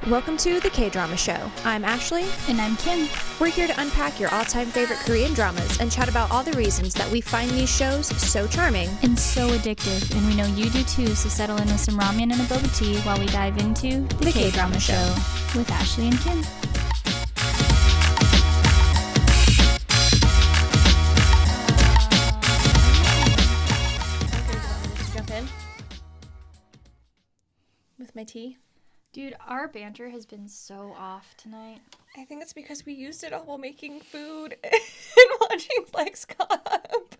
Welcome to the Kdrama Show. I'm Ashley. And I'm Kim. We're here to unpack your all-time favorite Korean dramas and chat about all the reasons that we find these shows so charming. And so addictive. And we know you do too, so settle in with some ramen and a boba tea while we dive into the Kdrama Show with Ashley and Kim. Jump in with my tea. Dude, our banter has been so off tonight. I think it's because we used it all while making food and watching Flex Cop.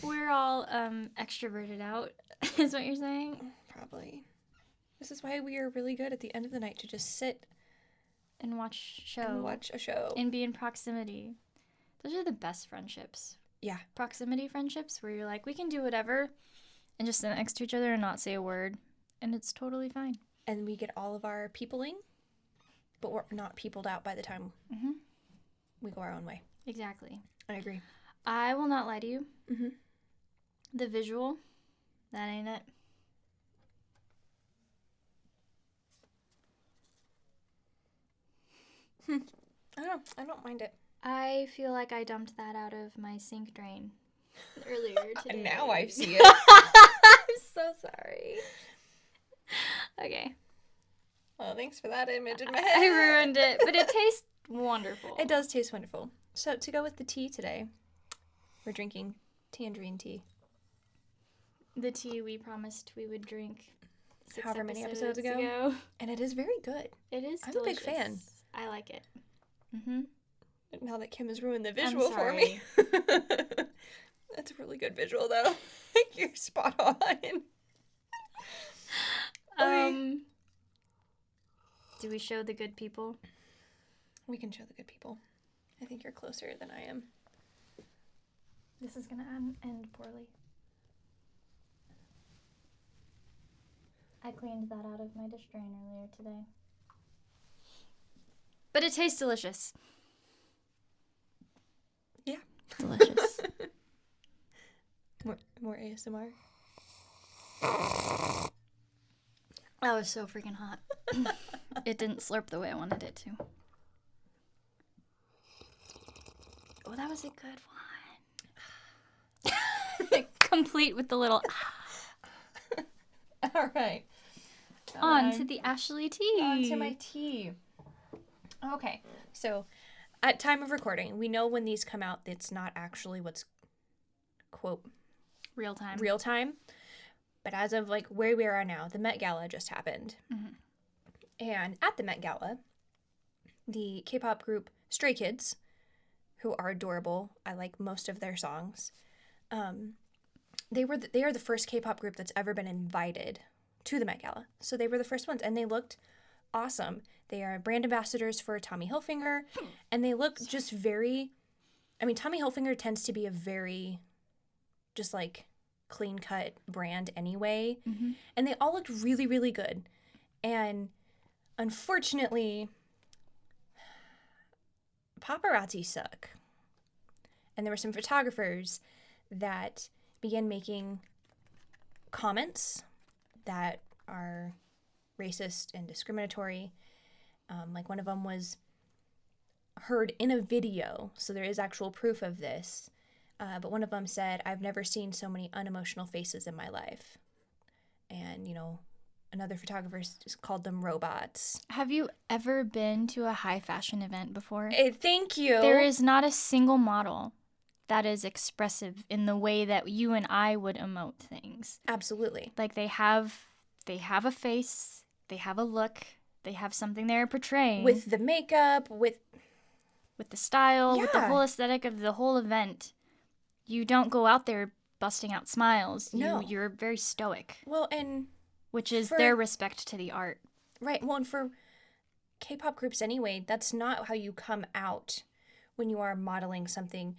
We're all extroverted out, is what you're saying? Probably. This is why we are really good at the end of the night to just sit and watch a show. And be in proximity. Those are the best friendships. Yeah. Proximity friendships where you're like, we can do whatever and just sit next to each other and not say a word. And it's totally fine. And we get all of our peopling, but we're not peopled out by the time we go our own way. Exactly. I agree. I will not lie to you. Mm-hmm. The visual, that ain't it. I don't mind it. I feel like I dumped that out of my sink drain earlier today. Now I see it. I'm so sorry. Okay. Well, thanks for that image in my head. I ruined it, but it tastes wonderful. It does taste wonderful. So to go with the tea today, we're drinking tangerine tea. The tea we promised we would drink however many episodes ago. And it is very good. It is I'm delicious. a big fan. I like it. Mm-hmm. Now that Kim has ruined the visual for me. That's a really good visual, though. You're spot on. Do we show the good people? We can show the good people. I think you're closer than I am. This is gonna end poorly. I cleaned that out of my dish drain earlier today. But it tastes delicious. Yeah. Delicious. More ASMR. That was so freaking hot. It didn't slurp the way I wanted it to. Oh, that was a good one. Complete with the little... All right. On to the Ashley tea. On to my tea. Okay. So, at time of recording, we know when these come out, it's not actually what's, quote, real time. But as of, like, where we are now, the Met Gala just happened. Mm-hmm. And at the Met Gala, the K-pop group Stray Kids, who are adorable, I like most of their songs, they are the first K-pop group that's ever been invited to the Met Gala. So they were the first ones, and they looked awesome. They are brand ambassadors for Tommy Hilfiger, and they look just very... I mean, Tommy Hilfiger tends to be a very, just, like, clean-cut brand anyway. Mm-hmm. And they all looked really, really good. And unfortunately, paparazzi suck. And there were some photographers that began making comments that are racist and discriminatory. Like one of them was heard in a video, so there is actual proof of this. But one of them said, "I've never seen so many unemotional faces in my life." And, you know, another photographer just called them robots. Have you ever been to a high fashion event before? Thank you. There is not a single model that is expressive in the way that you and I would emote things. Absolutely. Like they have a face, they have a look, they have something they're portraying. With the makeup, with the style, yeah. with the whole aesthetic of the whole event. You don't go out there busting out smiles. No. You're very stoic. Well, and... Which is their respect to the art. Right. Well, and for K-pop groups anyway, that's not how you come out when you are modeling something.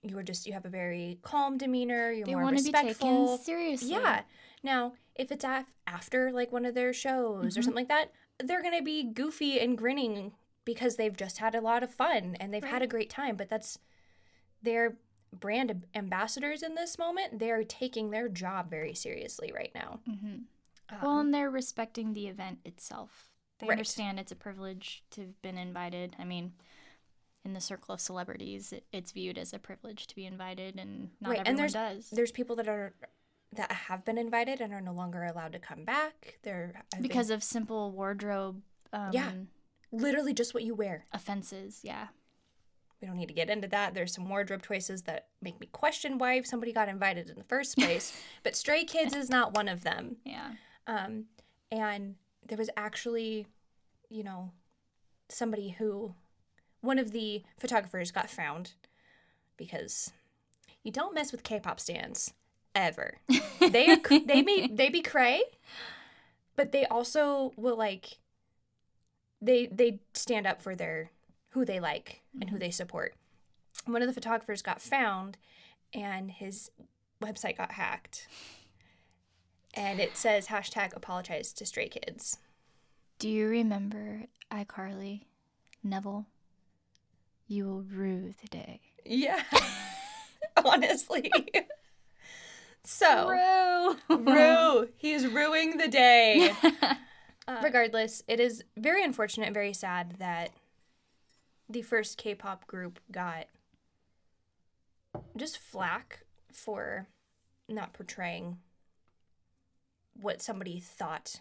You have a very calm demeanor. You're more respectful. They want to be taken seriously. Yeah. Now, if it's after like one of their shows or something like that, they're going to be goofy and grinning because they've just had a lot of fun and they've had a great time. But they're brand ambassadors in this moment. They're taking their job very seriously right now. Well, and they're respecting the event itself. They Right. understand it's a privilege to have been invited. I mean, in the circle of celebrities, it's viewed as a privilege to be invited, and not everyone does. There's people that have been invited and are no longer allowed to come back. Because of simple wardrobe literally just what you wear. offenses, yeah. We don't need to get into that. There's some wardrobe choices that make me question why somebody got invited in the first place. But Stray Kids is not one of them. Yeah. And there was actually, one of the photographers got found because you don't mess with K-pop stans ever. They be cray, but they also will they stand up for who they like and who they support. One of the photographers got found and his website got hacked. And it says #apologize to Stray Kids. Do you remember iCarly? Neville? You will rue the day. Yeah. Honestly. So. Rue. He's ruining the day. Regardless, it is very unfortunate and very sad that the first K-pop group got just flack for not portraying what somebody thought.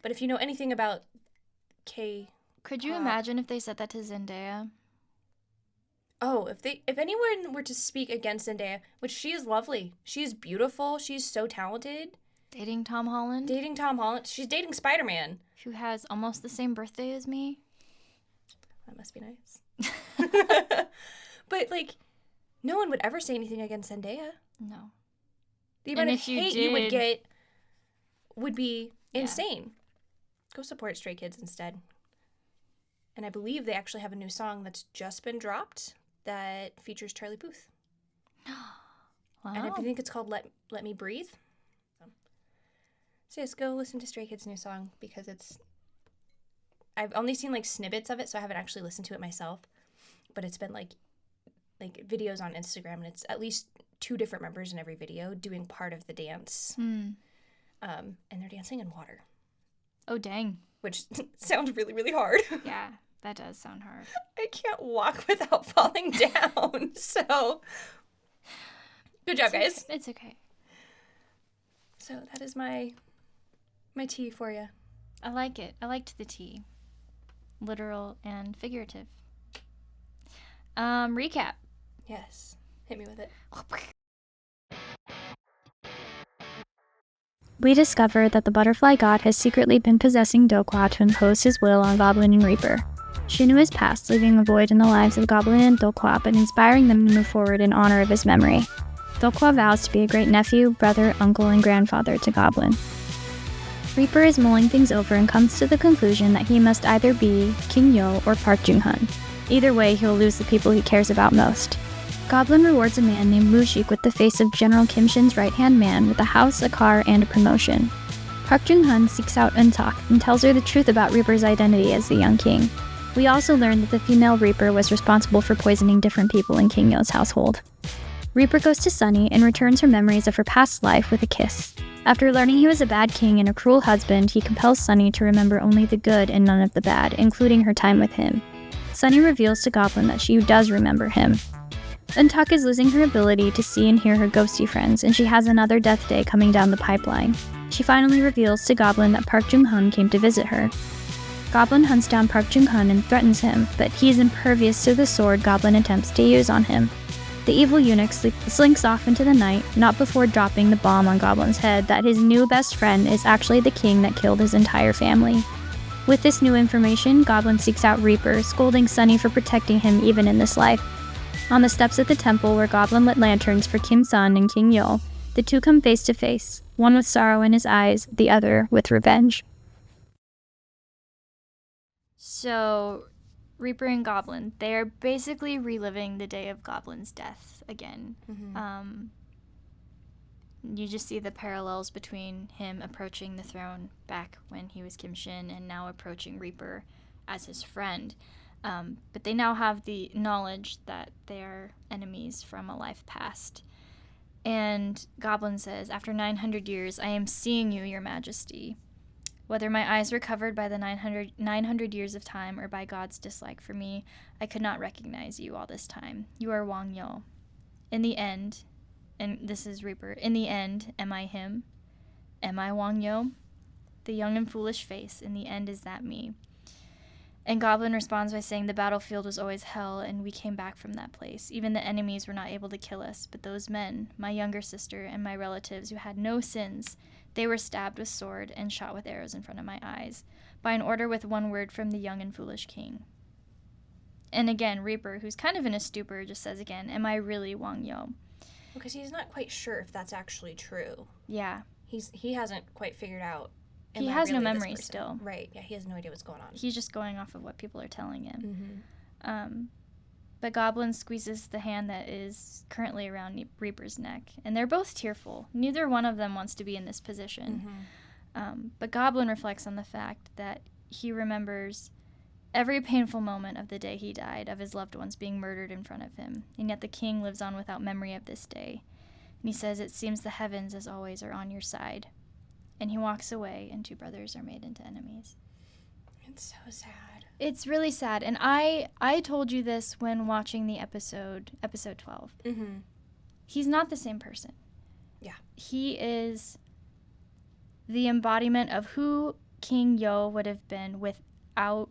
But if you know anything about K-pop... Could you imagine if they said that to Zendaya? Oh, if anyone were to speak against Zendaya, which she is lovely. She is beautiful. She's so talented. Dating Tom Holland? She's dating Spider-Man. Who has almost the same birthday as me. That must be nice. But, no one would ever say anything against Zendaya. No. The amount of hate you would get would be insane. Go support Stray Kids instead. And I believe they actually have a new song that's just been dropped that features Charlie Puth. Wow. And I think it's called Let Me Breathe. So just go listen to Stray Kids' new song because I've only seen snippets of it, so I haven't actually listened to it myself. But it's been videos on Instagram, and it's at least 2 different members in every video doing part of the dance. And they're dancing in water. Oh, dang. Which sounds really, really hard. Yeah, that does sound hard. I can't walk without falling down. So, good job, guys. It's okay. So that is my tea for you. I like it. I liked the tea. Literal and figurative. Recap. Yes. Hit me with it. We discover that the butterfly god has secretly been possessing Dokwa to impose his will on Goblin and Reaper. She knew his past, leaving a void in the lives of Goblin and Dokwa, but inspiring them to move forward in honor of his memory. Dokwa vows to be a great nephew, brother, uncle, and grandfather to Goblin. Reaper is mulling things over and comes to the conclusion that he must either be King Yo or Park Jung-hun. Either way, he'll lose the people he cares about most. Goblin rewards a man named Woo-shik with the face of General Kim Shin's right-hand man with a house, a car, and a promotion. Park Jung-hun seeks out EunTak and tells her the truth about Reaper's identity as the young king. We also learn that the female Reaper was responsible for poisoning different people in King Yo's household. Reaper goes to Sunny and returns her memories of her past life with a kiss. After learning he was a bad king and a cruel husband, he compels Sunny to remember only the good and none of the bad, including her time with him. Sunny reveals to Goblin that she does remember him. EunTak is losing her ability to see and hear her ghosty friends, and she has another death day coming down the pipeline. She finally reveals to Goblin that Park Jung-hun came to visit her. Goblin hunts down Park Jung-hun and threatens him, but he is impervious to the sword Goblin attempts to use on him. The evil eunuch slinks off into the night, not before dropping the bomb on Goblin's head that his new best friend is actually the king that killed his entire family. With this new information, Goblin seeks out Reaper, scolding Sunny for protecting him even in this life. On the steps at the temple where Goblin lit lanterns for Kim Sun and King Yo, the two come face to face, one with sorrow in his eyes, the other with revenge. So, Reaper and Goblin, they are basically reliving the day of Goblin's death again. Mm-hmm. You just see the parallels between him approaching the throne back when he was Kim Shin and now approaching Reaper as his friend. But they now have the knowledge that they are enemies from a life past. And Goblin says, "After 900 years, I am seeing you, your majesty. Whether my eyes were covered by the 900 years of time or by God's dislike for me, I could not recognize you all this time. You are Wang Yo. In the end," and this is Reaper, "in the end, am I him? Am I Wang Yo? The young and foolish face, in the end, is that me?" And Goblin responds by saying, "The battlefield was always hell, and we came back from that place. Even the enemies were not able to kill us, but those men, my younger sister and my relatives who had no sins, they were stabbed with sword and shot with arrows in front of my eyes, by an order with one word from the young and foolish king." And again, Reaper, who's kind of in a stupor, just says again, "Am I really Wang Yo?" Because he's not quite sure if that's actually true. Yeah. He hasn't quite figured out. He has no memory still. Right. Yeah, he has no idea what's going on. He's just going off of what people are telling him. But Goblin squeezes the hand that is currently around Reaper's neck, and they're both tearful. Neither one of them wants to be in this position. But Goblin reflects on the fact that he remembers every painful moment of the day he died, of his loved ones being murdered in front of him, and yet the king lives on without memory of this day. And he says, "It seems the heavens, as always, are on your side." And he walks away, and two brothers are made into enemies. It's so sad. It's really sad. And I told you this when watching the episode 12. He's not the same person. Yeah. He is the embodiment of who King Yo would have been without,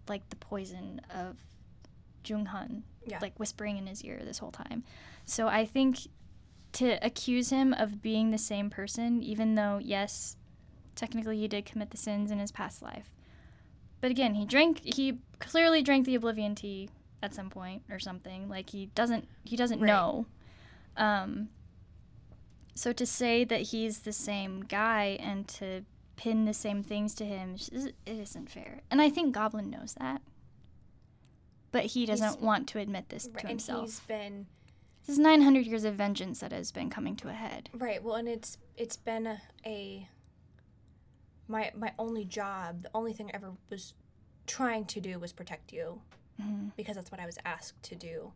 like, the poison of JeongHoon, like, whispering in his ear this whole time. So I think to accuse him of being the same person, even though, yes, technically he did commit the sins in his past life. But again, he clearly drank the Oblivion tea at some point or something. Like, he doesn't know. So to say that he's the same guy and to pin the same things to him, it isn't fair. And I think Goblin knows that. But he doesn't want to admit this to himself. And this is 900 years of vengeance that has been coming to a head. Right. Well, and it's been my only job, the only thing I ever was trying to do was protect you, because that's what I was asked to do,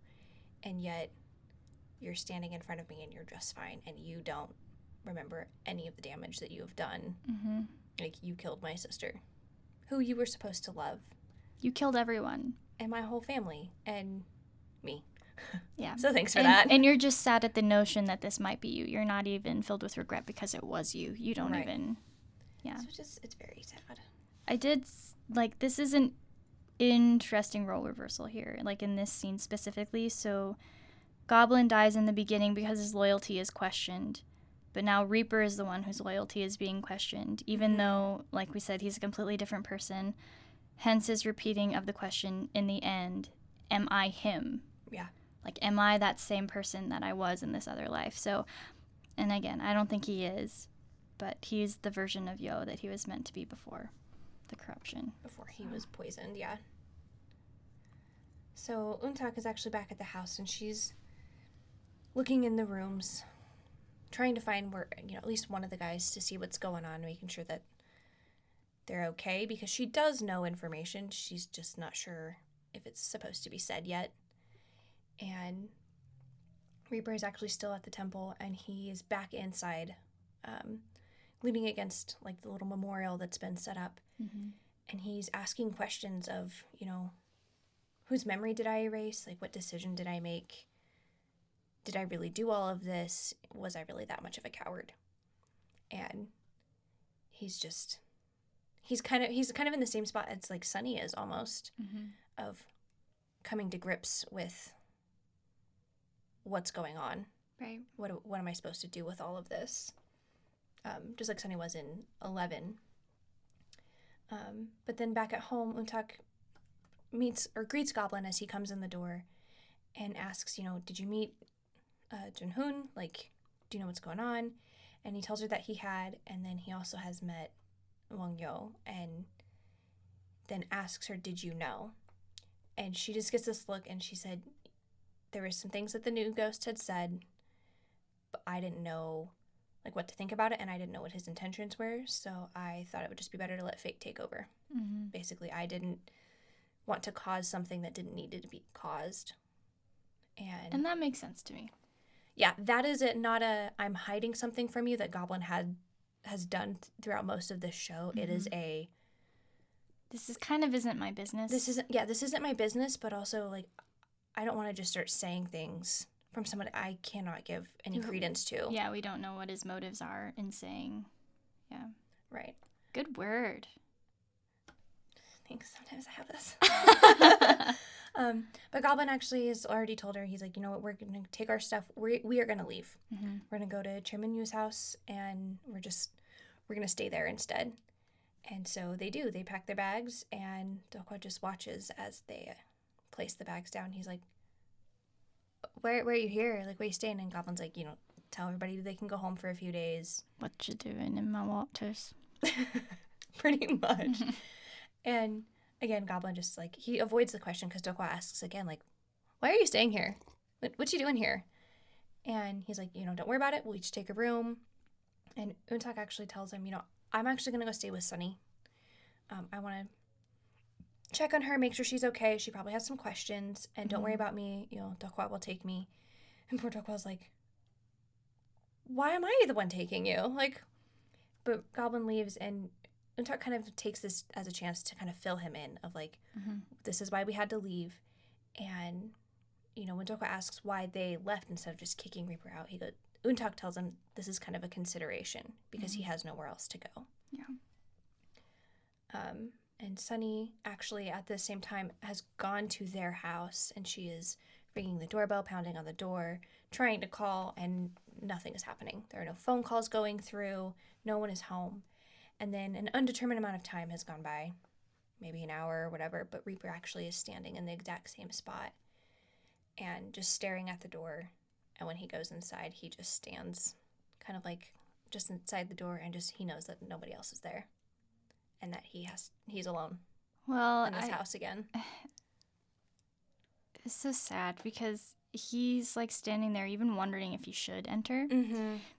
and yet you're standing in front of me and you're just fine, and you don't remember any of the damage that you have done. Like, you killed my sister, who you were supposed to love. You killed everyone. And my whole family, and me. Yeah. So thanks for that. And you're just sad at the notion that this might be you. You're not even filled with regret because it was you. You don't even... Yeah. So it's very sad. I did, like, this is an interesting role reversal here, like, in this scene specifically. So Goblin dies in the beginning because his loyalty is questioned. But now Reaper is the one whose loyalty is being questioned, even though, like we said, he's a completely different person. Hence his repeating of the question in the end, am I him? Yeah. Like, am I that same person that I was in this other life? So, and again, I don't think he is, but he's the version of Yo that he was meant to be before the corruption. Before he was poisoned, yeah. So EunTak is actually back at the house, and she's looking in the rooms, trying to find where, at least one of the guys to see what's going on, making sure that they're okay, because she does know information. She's just not sure if it's supposed to be said yet. And Reaper is actually still at the temple, and he is back inside, leaning against, like, the little memorial that's been set up. And he's asking questions of, whose memory did I erase? Like, what decision did I make? Did I really do all of this? Was I really that much of a coward? And he's kind of in the same spot as, like, Sunny is almost, of coming to grips with what's going on. Right. What am I supposed to do with all of this? Just like Sunny was in 11. But then back at home, EunTak greets Goblin as he comes in the door and asks, did you meet JeongHoon? Like, do you know what's going on? And he tells her that he had, and then he also has met Wang Yo, and then asks her, did you know? And she just gets this look, and she said, there were some things that the new ghost had said, but I didn't know, like, what to think about it, and I didn't know what his intentions were, so I thought it would just be better to let fate take over. Basically, I didn't want to cause something that didn't need to be caused. And that makes sense to me. Yeah, that is it. Not a I'm hiding something from you that Goblin has done throughout most of this show. It is a this is kind of isn't my business. This isn't my business, but also like I don't want to just start saying things from someone I cannot give any credence to. Yeah, we don't know what his motives are in saying. Yeah. Right. Good word. Thanks. Sometimes I have this. But Goblin actually has already told her, he's like, you know what, we're going to take our stuff. We are going to leave. Mm-hmm. We're going to go to Chairman Yu's house, and we're going to stay there instead. And so they do. They pack their bags, and Dokwa just watches as they place the bags down. He's like, where are you here? Like, where are you staying? And Goblin's like, you know, tell everybody they can go home for a few days. What you doing in my waters? Pretty much. And again, Goblin just like, he avoids the question because Dokwa asks again, like, why are you staying here? What you doing here? And he's like, you know, don't worry about it. We'll each take a room. And EunTak actually tells him, you know, I'm actually going to go stay with Sunny. I want to check on her, make sure she's okay. She probably has some questions. And don't worry about me. You know, Dokwa will take me. And poor Dokwa's like, why am I the one taking you? Like, but Goblin leaves, and EunTak kind of takes this as a chance to kind of fill him in of like, this is why we had to leave. And, you know, when Dokwa asks why they left instead of just kicking Reaper out, EunTak tells him this is kind of a consideration because he has nowhere else to go. Yeah. And Sunny actually at the same time has gone to their house, and she is ringing the doorbell, pounding on the door, trying to call, and nothing is happening. There are no phone calls going through. No one is home. And then an undetermined amount of time has gone by, maybe an hour or whatever, but Reaper actually is standing in the exact same spot and just staring at the door. And when he goes inside, he just stands kind of like just inside the door, and just he knows that nobody else is there and that he's alone in this house again. It's so sad because he's like standing there even wondering if he should enter.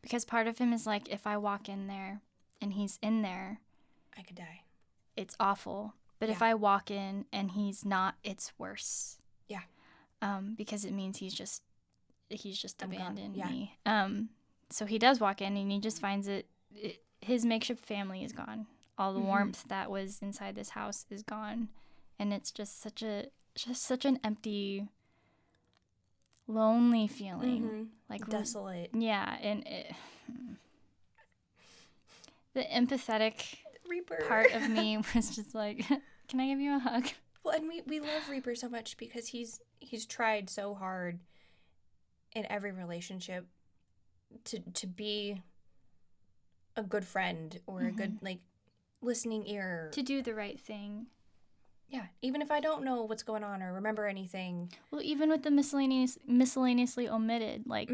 Because part of him is like, if I walk in there and he's in there, I could die. It's awful. But if I walk in and he's not, it's worse. Yeah. Because it means he's just abandoned yeah. me. So he does walk in, and he just finds his makeshift family is gone. All the warmth that was inside this house is gone, and it's just such an empty, lonely feeling, like desolate. Yeah, and the empathetic Reaper part of me was just like, can I give you a hug? Well, and we love Reaper so much because he's tried so hard in every relationship to be a good friend or a good like listening ear, to do the right thing. Yeah, even if I don't know what's going on or remember anything. Well, even with the miscellaneously omitted, like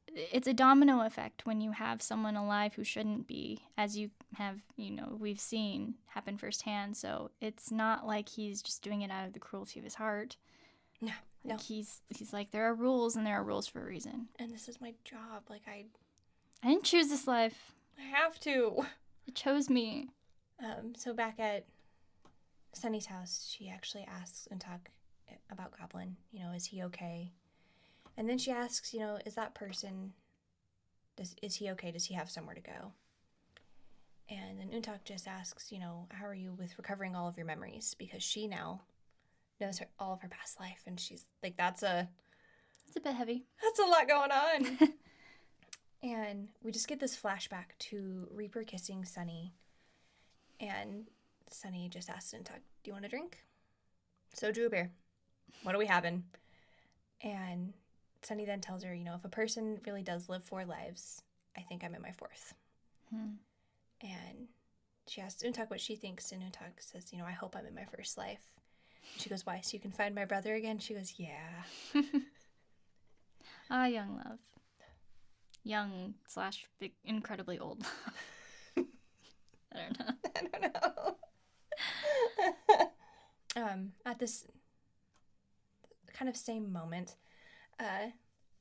it's a domino effect when you have someone alive who shouldn't be, as you have, we've seen happen firsthand. So it's not like he's just doing it out of the cruelty of his heart. Yeah, like no. He's like, there are rules, and there are rules for a reason. And this is my job. Like I didn't choose this life. I have to. It chose me. So back at Sunny's house, she actually asks EunTak about Goblin. Is he okay? And then she asks, is that person, is he okay? Does he have somewhere to go? And then EunTak just asks, how are you with recovering all of your memories? Because she now knows all of her past life. And she's like, it's a bit heavy. That's a lot going on. And we just get this flashback to Reaper kissing Sunny. And Sunny just asks EunTak, do you want a drink? Soju or beer? What are we having? And Sunny then tells her, if a person really does live 4 lives, I think I'm in my 4th. And she asks EunTak what she thinks, and EunTak says, I hope I'm in my 1st life. And she goes, why? So you can find my brother again? She goes, yeah. Young love. Young / big, incredibly old love. I don't know. At this kind of same moment,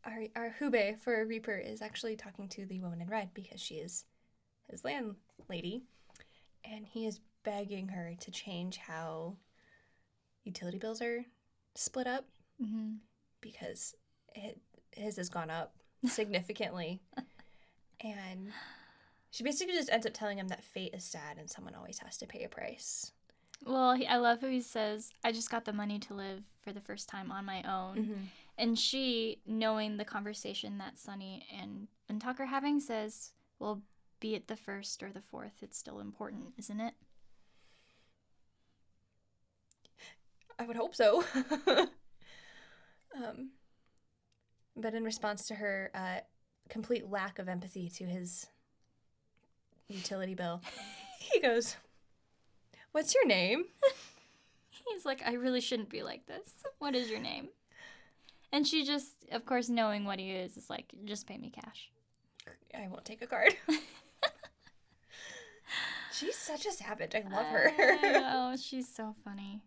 our Hube for Reaper is actually talking to the woman in red because she is his landlady, and he is begging her to change how utility bills are split up because his has gone up significantly. And she basically just ends up telling him that fate is sad and someone always has to pay a price. Well, I love how he says, I just got the money to live for the first time on my own. Mm-hmm. And she, knowing the conversation that Sunny and EunTak are having, says, well, be it the first or the fourth, it's still important, isn't it? I would hope so. But in response to her complete lack of empathy to his utility bill, he goes, "What's your name?" He's like, I really shouldn't be like this. What is your name? And she just, of course, knowing what he is like, just pay me cash. I won't take a card. She's such a savage. I love her. I know. She's so funny.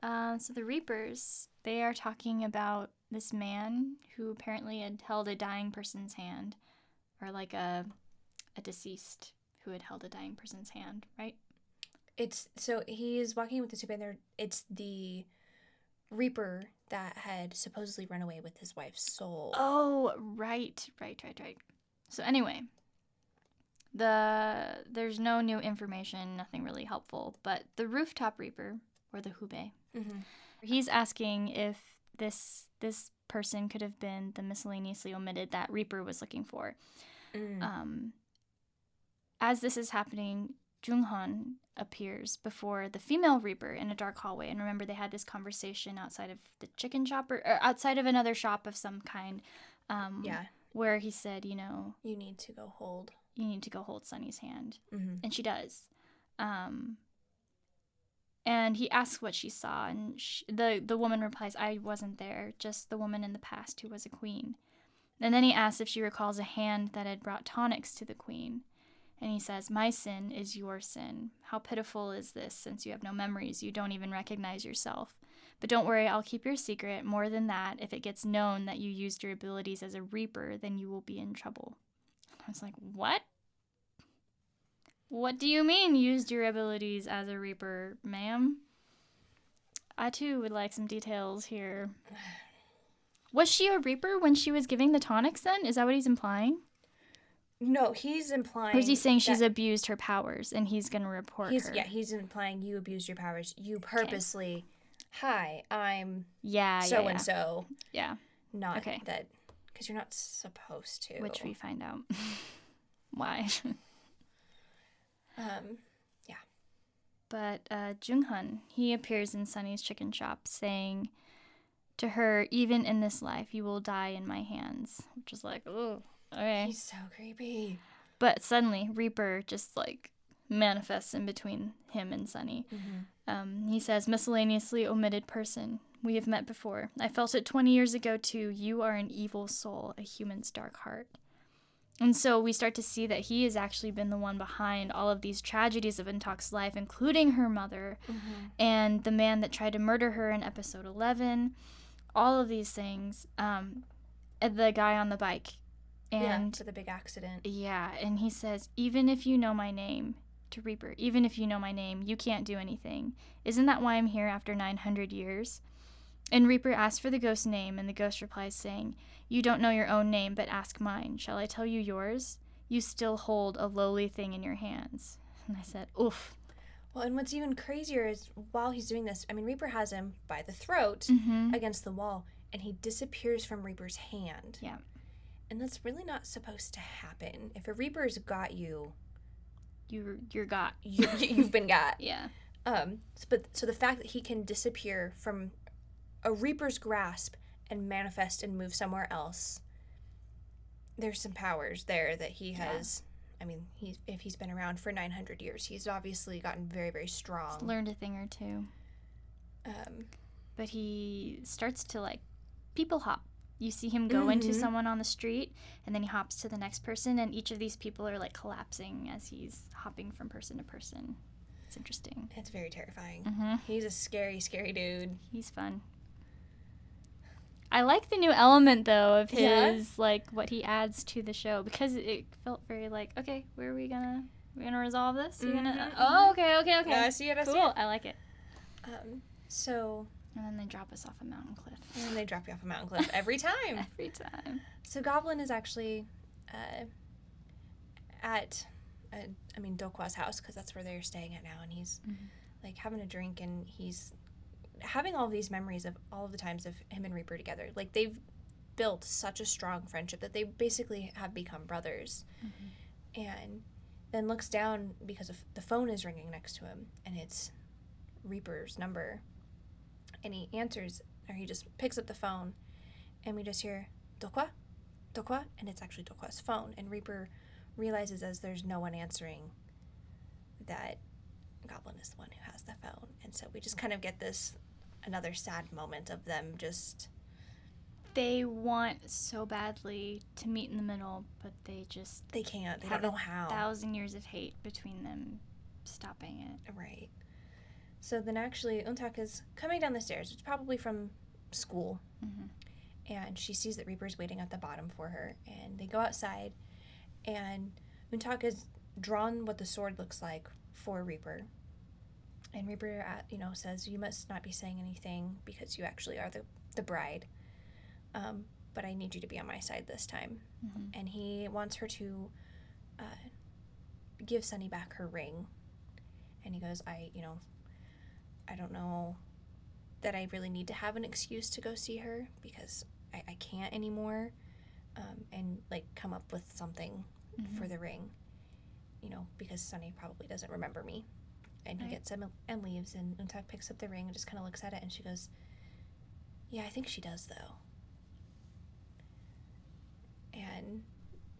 So the Reapers, they are talking about this man who apparently had held a dying person's hand, or like a deceased who had held a dying person's hand, right? So he's walking with the two band. It's the Reaper that had supposedly run away with his wife's soul. Oh, right. So anyway, there's no new information, nothing really helpful, but the rooftop Reaper, or the Hubei, Mm-hmm. he's asking if this person could have been the miscellaneously omitted that Reaper was looking for. As this is happening, JeongHoon appears before the female Reaper in a dark hallway. And remember, they had this conversation outside of the chicken shop or outside of another shop of some kind. Where he said, you need to go hold Sunny's hand. Mm-hmm. And she does. And he asks what she saw, and the woman replies, I wasn't there, just the woman in the past who was a queen. And then he asks if she recalls a hand that had brought tonics to the queen. And he says, my sin is your sin. How pitiful is this, since you have no memories, you don't even recognize yourself. But don't worry, I'll keep your secret. More than that, if it gets known that you used your abilities as a Reaper, then you will be in trouble. I was like, what? What do you mean, used your abilities as a Reaper, ma'am? I, too, would like some details here. Was she a Reaper when she was giving the tonics, then? Is that what he's implying? No, he's implying... Or is he saying she's abused her powers, and he's going to report her? Yeah, he's implying you abused your powers. You purposely... Okay. Hi, I'm... so-and-so. Yeah. Not that... Because you're not supposed to. Which we find out. Why? Yeah. But JeongHoon, he appears in Sunny's chicken shop saying to her, even in this life, you will die in my hands. Which is like, oh, okay. He's so creepy. But suddenly, Reaper just like manifests in between him and Sunny. Mm-hmm. He says, miscellaneously omitted person. We have met before. I felt it 20 years ago too. You are an evil soul, a human's dark heart. And so we start to see that he has actually been the one behind all of these tragedies of EunTak's life, including her mother, and the man that tried to murder her in episode 11, all of these things, the guy on the bike. And for the big accident. Yeah, and he says, even if you know my name, to Reaper, even if you know my name, you can't do anything. Isn't that why I'm here after 900 years? And Reaper asks for the ghost's name, and the ghost replies saying, you don't know your own name, but ask mine. Shall I tell you yours? You still hold a lowly thing in your hands. And I said, oof. Well, and what's even crazier is while he's doing this, I mean, Reaper has him by the throat against the wall, and he disappears from Reaper's hand. Yeah. And that's really not supposed to happen. If a Reaper's got you... You're got. You've been got. Yeah. So the fact that he can disappear from a Reaper's grasp and manifest and move somewhere else, there's some powers there that he has. Yeah. I mean, if he's been around for 900 years, he's obviously gotten very, very strong. He's learned a thing or two. But he starts to, like, people hop. You see him go into someone on the street, and then he hops to the next person, and each of these people are, like, collapsing as he's hopping from person to person. It's interesting. It's very terrifying. Mm-hmm. He's a scary, scary dude. He's fun. I like the new element, though, of his, like, what he adds to the show, because it felt very like, okay, where are we gonna resolve this? You're gonna, okay. I see it, cool, I like it. So And then they drop us off a mountain cliff. And then they drop you off a mountain cliff every time. Every time. So Goblin is actually at, Dokwa's house, because that's where they're staying at now, and he's, like, having a drink, and he's having all of these memories of all of the times of him and Reaper together. Like, they've built such a strong friendship that they basically have become brothers. And then looks down because the phone is ringing next to him, and it's Reaper's number. And he answers, or he just picks up the phone, and we just hear, Dokwa? Dokwa? And it's actually Dokwa's phone. And Reaper realizes, as there's no one answering, that Goblin is the one who has the phone. And so we just kind of get another sad moment of them just... They want so badly to meet in the middle, but they can't. They don't know how. 1,000 years of hate between them stopping it. Right. So then actually EunTak is coming down the stairs. It's probably from school. And she sees that Reaper's waiting at the bottom for her. And they go outside, and EunTak has drawn what the sword looks like for Reaper. And Reaper, says, you must not be saying anything because you actually are the bride. But I need you to be on my side this time. And he wants her to give Sunny back her ring. And he goes, I don't know that I really need to have an excuse to go see her because I can't anymore. And, like, come up with something for the ring, because Sunny probably doesn't remember me. And he gets him and leaves, and EunTak picks up the ring and just kind of looks at it, and she goes, yeah, I think she does, though. And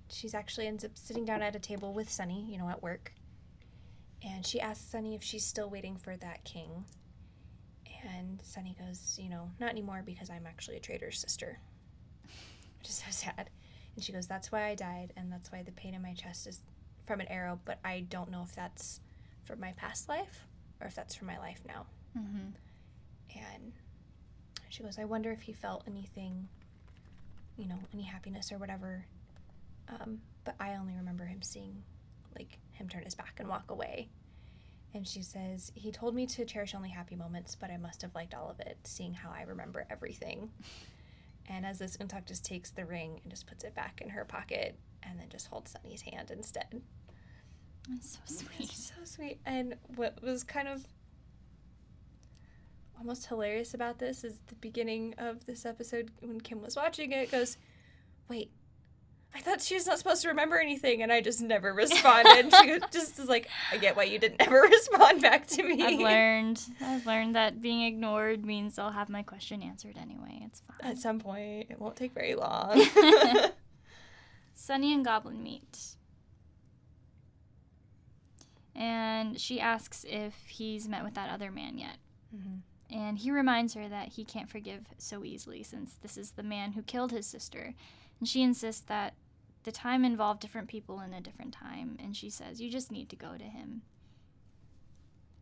she's actually ends up sitting down at a table with Sunny, at work. And she asks Sunny if she's still waiting for that king. And Sunny goes, not anymore because I'm actually a traitor's sister. Which is so sad. And she goes, that's why I died, and that's why the pain in my chest is from an arrow, but I don't know if that's from my past life or if that's from my life now. And she goes, I wonder if he felt anything, any happiness or whatever. But I only remember him seeing, like, him turn his back and walk away. And she says, he told me to cherish only happy moments, but I must have liked all of it, seeing how I remember everything. And as this, EunTak just takes the ring and just puts it back in her pocket and then just holds Sunny's hand instead. That's so sweet. So sweet. And what was kind of almost hilarious about this is the beginning of this episode when Kim was watching it goes, wait, I thought she was not supposed to remember anything, and I just never responded. She just is like, I get why you didn't ever respond back to me. I've learned that being ignored means I'll have my question answered anyway. It's fine. At some point, it won't take very long. Sunny and Goblin meet. And she asks if he's met with that other man yet. And he reminds her that he can't forgive so easily since this is the man who killed his sister. And she insists that the time involved different people in a different time. And she says, you just need to go to him.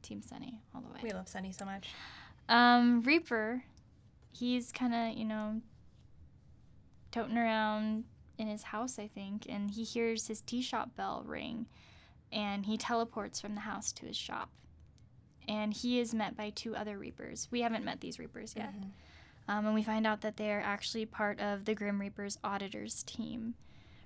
Team Sunny all the way. We love Sunny so much. Reaper, he's kind of, toting around in his house, I think. And he hears his tea shop bell ring. And he teleports from the house to his shop. And he is met by 2 other Reapers. We haven't met these Reapers yet. And we find out that they are actually part of the Grim Reaper's auditors team.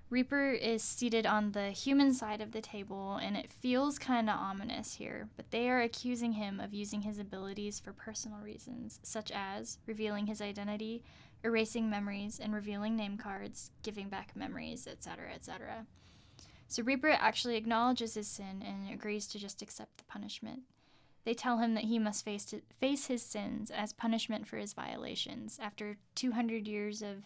Reaper is seated on the human side of the table, and it feels kind of ominous here, but they are accusing him of using his abilities for personal reasons, such as revealing his identity, erasing memories, and revealing name cards, giving back memories, etc., etc. So Reaper actually acknowledges his sin and agrees to just accept the punishment. They tell him that he must face his sins as punishment for his violations after 200 years of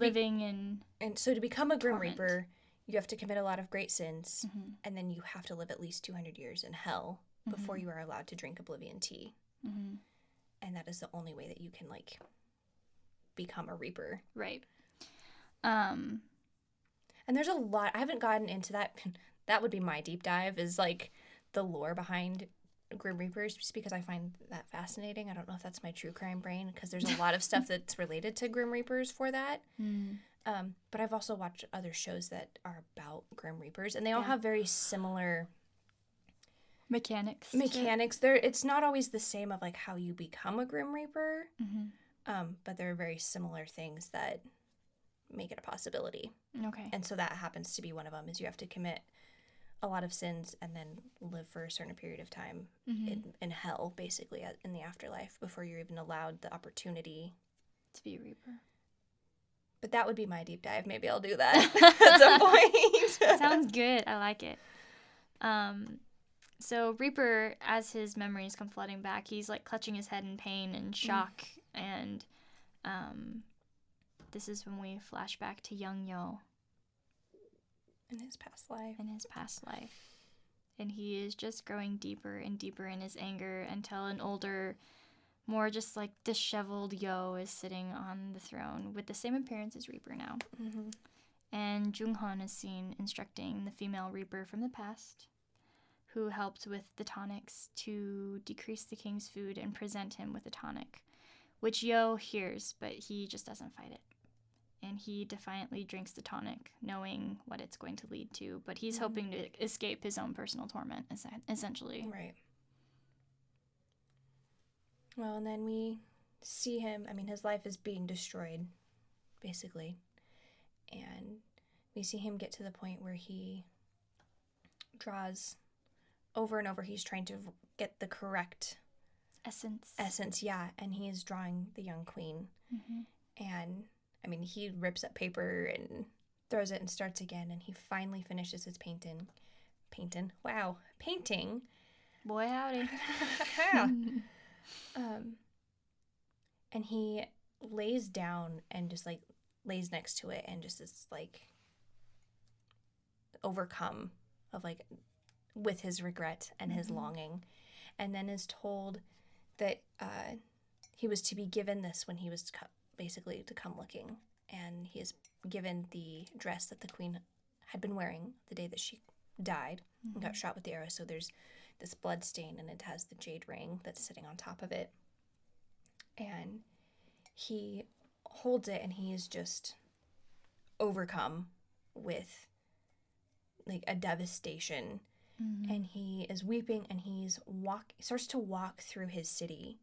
living in and so to become a Grim torment. Reaper, you have to commit a lot of great sins, and then you have to live at least 200 years in hell before you are allowed to drink Oblivion tea. And that is the only way that you can, like, become a Reaper. Right. And there's a lot. I haven't gotten into that. That would be my deep dive, is, like, the lore behind Grim Reapers, just because I find that fascinating. I don't know if that's my true crime brain, because there's a lot of stuff that's related to Grim Reapers for that. But I've also watched other shows that are about Grim Reapers, and they all have very similar mechanics. It's not always the same of like how you become a Grim Reaper, but there are very similar things that make it a possibility. Okay. And so that happens to be one of them, is you have to commit a lot of sins and then live for a certain period of time in hell, basically, in the afterlife, before you're even allowed the opportunity to be a Reaper. But that would be my deep dive. Maybe I'll do that at some point. Sounds good. I like it. So Reaper, as his memories come flooding back, he's like clutching his head in pain and shock. And this is when we flash back to young Yo. In his past life. And he is just growing deeper and deeper in his anger until an older, more just like disheveled Yo is sitting on the throne with the same appearance as Reaper now. And JeongHoon is seen instructing the female Reaper from the past, who helped with the tonics, to decrease the king's food and present him with a tonic, which Yo hears, but he just doesn't fight it. And he defiantly drinks the tonic, knowing what it's going to lead to, but he's hoping to escape his own personal torment, essentially. Right. Well, and then we see him, his life is being destroyed, basically. And we see him get to the point where he draws over and over. He's trying to get the correct essence, yeah. And he is drawing the young queen. And, he rips up paper and throws it and starts again. And he finally finishes his painting. Boy, howdy. And he lays down and just like lays next to it and just is like overcome of like with his regret and his longing, and then is told that he was to be given this when he was basically to come looking, and he is given the dress that the queen had been wearing the day that she died and got shot with the arrow. So there's this blood stain, and it has the jade ring that's sitting on top of it. And he holds it, and he is just overcome with like a devastation. And he is weeping, and starts to walk through his city,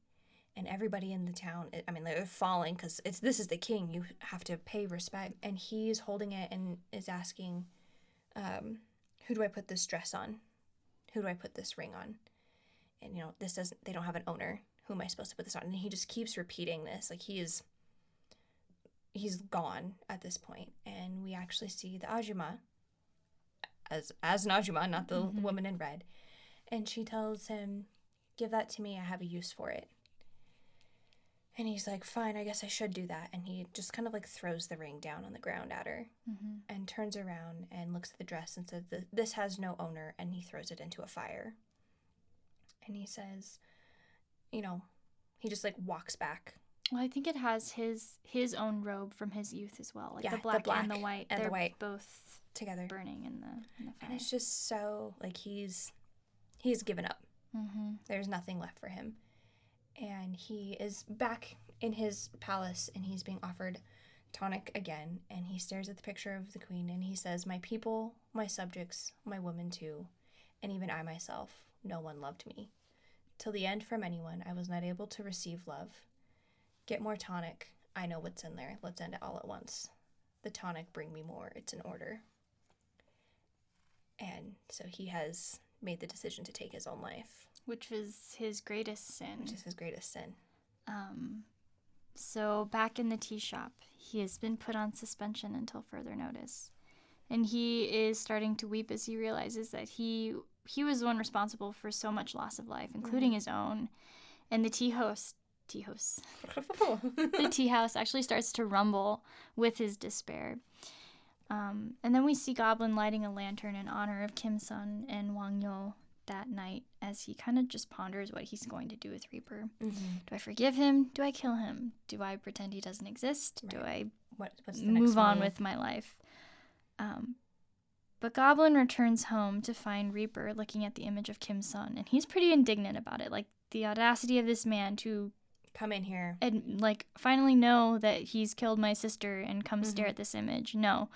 and everybody in the town, they're falling because this is the king. You have to pay respect. And he's holding it and is asking, who do I put this dress on? Who do I put this ring on? And, they don't have an owner. Who am I supposed to put this on? And he just keeps repeating this. Like, he's gone at this point. And we actually see the Ajumma, as an Ajumma, not the woman in red. And she tells him, give that to me. I have a use for it. And he's like, fine, I guess I should do that. And he just kind of like throws the ring down on the ground at her and turns around and looks at the dress and says, this has no owner. And he throws it into a fire. And he says, he just like walks back. Well, I think it has his own robe from his youth as well. Like the black and the white. They're both together burning in the fire. And it's just so like he's given up. There's nothing left for him. And he is back in his palace, and he's being offered tonic again, and he stares at the picture of the queen, and he says, my people, my subjects, my women too, and even I myself, no one loved me. Till the end from anyone, I was not able to receive love. Get more tonic. I know what's in there. Let's end it all at once. The tonic, bring me more. It's an order. And so he has made the decision to take his own life. Which was his greatest sin. So back in the tea shop, he has been put on suspension until further notice. And he is starting to weep as he realizes that he was the one responsible for so much loss of life, including his own. And the tea house actually starts to rumble with his despair. And then we see Goblin lighting a lantern in honor of Kim Sun and Wang Yo that night, as he kind of just ponders what he's going to do with Reaper. Do I forgive him? Do I kill him? Do I pretend he doesn't exist? Right. Do I what's move on with my life? But Goblin returns home to find Reaper looking at the image of Kim Sun, and he's pretty indignant about it. Like, the audacity of this man to come in here and like finally know that he's killed my sister and come stare at this image. No.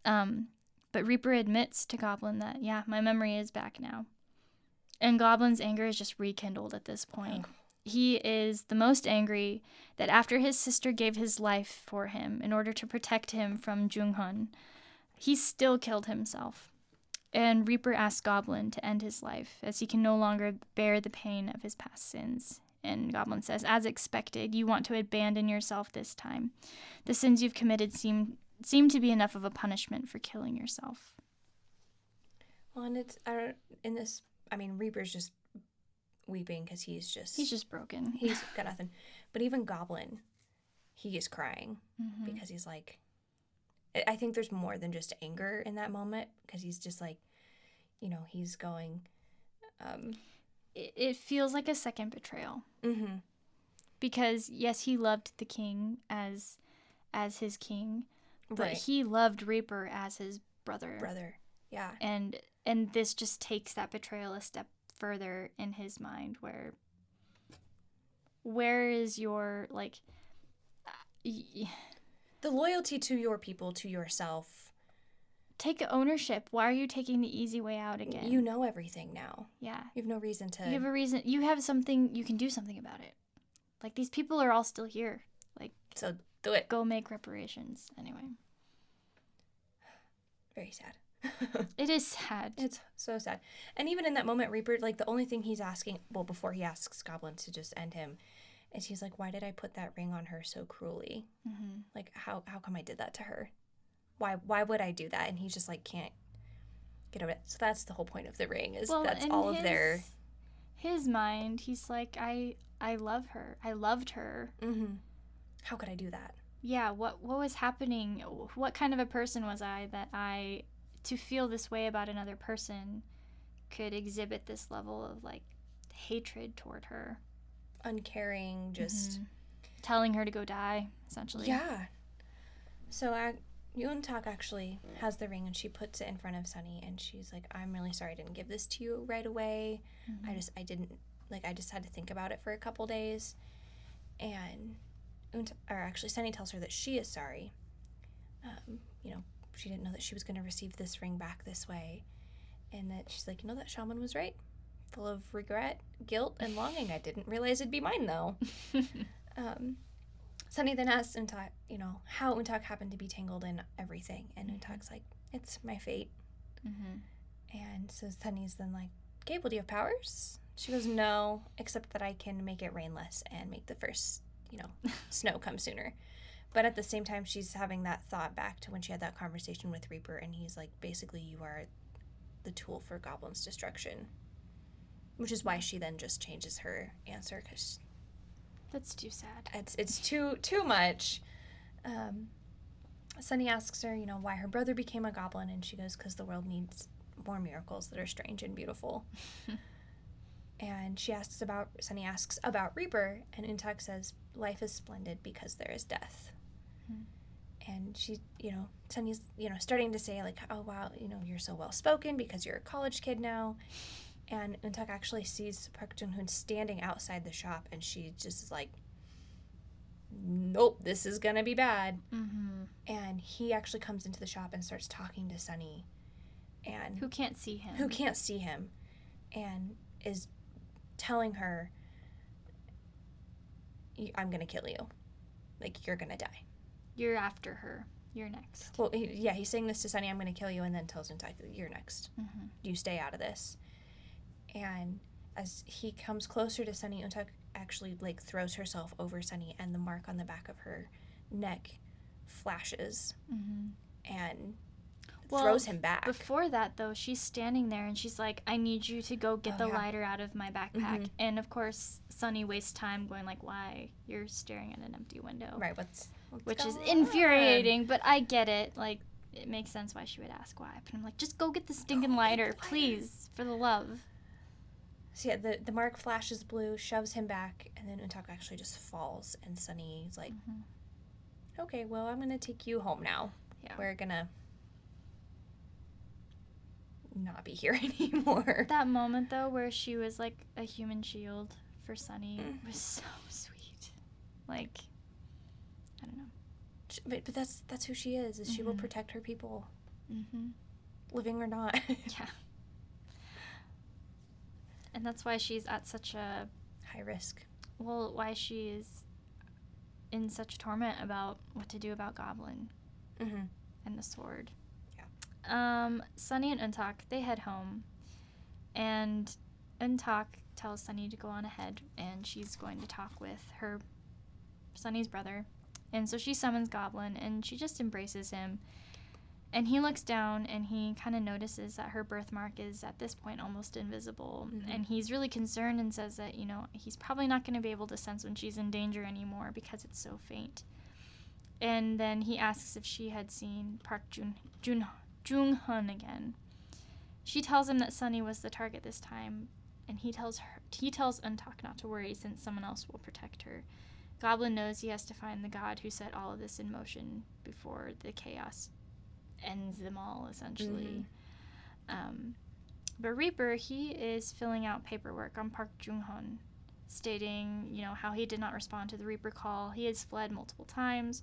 But Reaper admits to Goblin that, yeah, my memory is back now. And Goblin's anger is just rekindled at this point. Oh. He is the most angry that after his sister gave his life for him in order to protect him from JeongHoon, he still killed himself. And Reaper asks Goblin to end his life as he can no longer bear the pain of his past sins. And Goblin says, as expected, you want to abandon yourself this time. The sins you've committed seem to be enough of a punishment for killing yourself. Well, and Reaper's just weeping because he's just broken. He's got nothing. But even Goblin, he is crying because he's like, I think there's more than just anger in that moment because he's just like, he's going. It feels like a second betrayal. Mm-hmm. Because yes, he loved the king as his king, but he loved Reaper as his brother. Yeah. And this just takes that betrayal a step further in his mind where is your the loyalty to your people, to yourself. Take ownership. Why are you taking the easy way out again? You know everything now. Yeah. You have no reason to. You have a reason. You have something. You can do something about it. Like, these people are all still here. Like, so do it. Go make reparations. Anyway. Very sad. It is sad. It's so sad. And even in that moment, Reaper, like, the only thing he's asking, well, before he asks Goblin to just end him, is he's like, why did I put that ring on her so cruelly? Mm-hmm. Like, how come I did that to her? Why would I do that? And he just, like, can't get over it. So that's the whole point of the ring, is that's all of their... His mind, he's like, I love her. I loved her. Mm-hmm. How could I do that? Yeah, what was happening? What kind of a person was I that to feel this way about another person could exhibit this level of, like, hatred toward her? Uncaring, just... Telling her to go die, essentially. Yeah. So EunTak actually has the ring, and she puts it in front of Sunny, and she's like, I'm really sorry I didn't give this to you right away. I just had to think about it for a couple days. And Sunny tells her that she is sorry. She didn't know that she was going to receive this ring back this way. And that she's like, that shaman was right. Full of regret, guilt, and longing. I didn't realize it'd be mine, though. Sunny then asks EunTak, how EunTak happened to be tangled in everything. And EunTak's like, it's my fate. Mm-hmm. And so Sunny's then like, okay, well, do you have powers? She goes, no, except that I can make it rain less and make the first, snow come sooner. But at the same time, she's having that thought back to when she had that conversation with Reaper, and he's like, basically, you are the tool for Goblin's destruction. Which is why she then just changes her answer, because... That's too sad. It's too much. Sunny asks her, why her brother became a goblin, and she goes, because the world needs more miracles that are strange and beautiful. And Sunny asks about Reaper, and EunTak says, life is splendid because there is death. And she, Sunny's, starting to say, like, oh, wow, you're so well-spoken because you're a college kid now. And EunTak actually sees Park JeongHoon standing outside the shop, and she just is like, nope, this is gonna be bad. Mm-hmm. And he actually comes into the shop and starts talking to Sunny. And Who can't see him. And is telling her, I'm gonna kill you. Like, you're gonna die. You're after her. You're next. Well, he's saying this to Sunny, I'm gonna kill you, and then tells EunTak, you're next. Mm-hmm. You stay out of this. And as he comes closer to Sunny, EunTak actually, like, throws herself over Sunny, and the mark on the back of her neck flashes and throws him back. Before that, though, she's standing there, and she's like, I need you to go get the lighter out of my backpack. Mm-hmm. And, of course, Sunny wastes time going, like, why? You're staring at an empty window. Right, which is infuriating, but I get it. Like, it makes sense why she would ask why. But I'm like, just go get the stinking lighter, please, for the love. So, yeah, the mark flashes blue, shoves him back, and then EunTak actually just falls, and Sunny's like, okay, well, I'm going to take you home now. Yeah. We're going to not be here anymore. That moment, though, where she was, like, a human shield for Sunny was so sweet. Like, I don't know. But that's who she is she will protect her people. Living or not. Yeah. And that's why she's at such a... high risk. Well, why she is in such torment about what to do about Goblin and the sword. Yeah. Sunny and EunTak, they head home. And EunTak tells Sunny to go on ahead, and she's going to talk with her Sunny's brother. And so she summons Goblin, and she just embraces him. And he looks down, and he kind of notices that her birthmark is, at this point, almost invisible. And he's really concerned and says that, he's probably not going to be able to sense when she's in danger anymore because it's so faint. And then he asks if she had seen Park JeongHoon again. She tells him that Sunny was the target this time, and he tells EunTak not to worry since someone else will protect her. Goblin knows he has to find the god who set all of this in motion before the chaos ends them all, essentially. But Reaper, he is filling out paperwork on Park JeongHoon, stating, how he did not respond to the Reaper call. He has fled multiple times.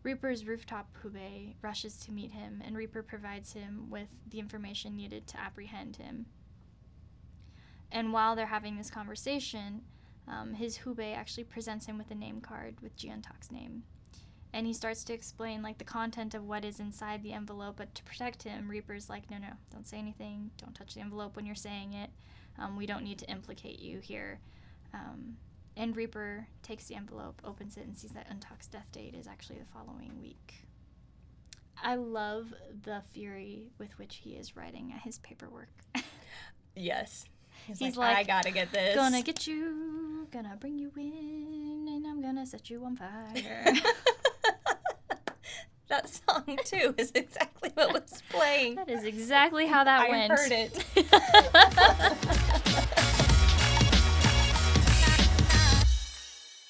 Reaper's rooftop hube rushes to meet him, and Reaper provides him with the information needed to apprehend him. And while they're having this conversation, his hube actually presents him with a name card with JeongHoon's name. And he starts to explain, the content of what is inside the envelope, but to protect him, Reaper's like, no, don't say anything, don't touch the envelope when you're saying it, we don't need to implicate you here. And Reaper takes the envelope, opens it, and sees that EunTak's death date is actually the following week. I love the fury with which he is writing his paperwork. Yes. He's like, I gotta get this. Gonna get you, gonna bring you in, and I'm gonna set you on fire. That song, too, is exactly what was playing. That is exactly how that went. I heard it.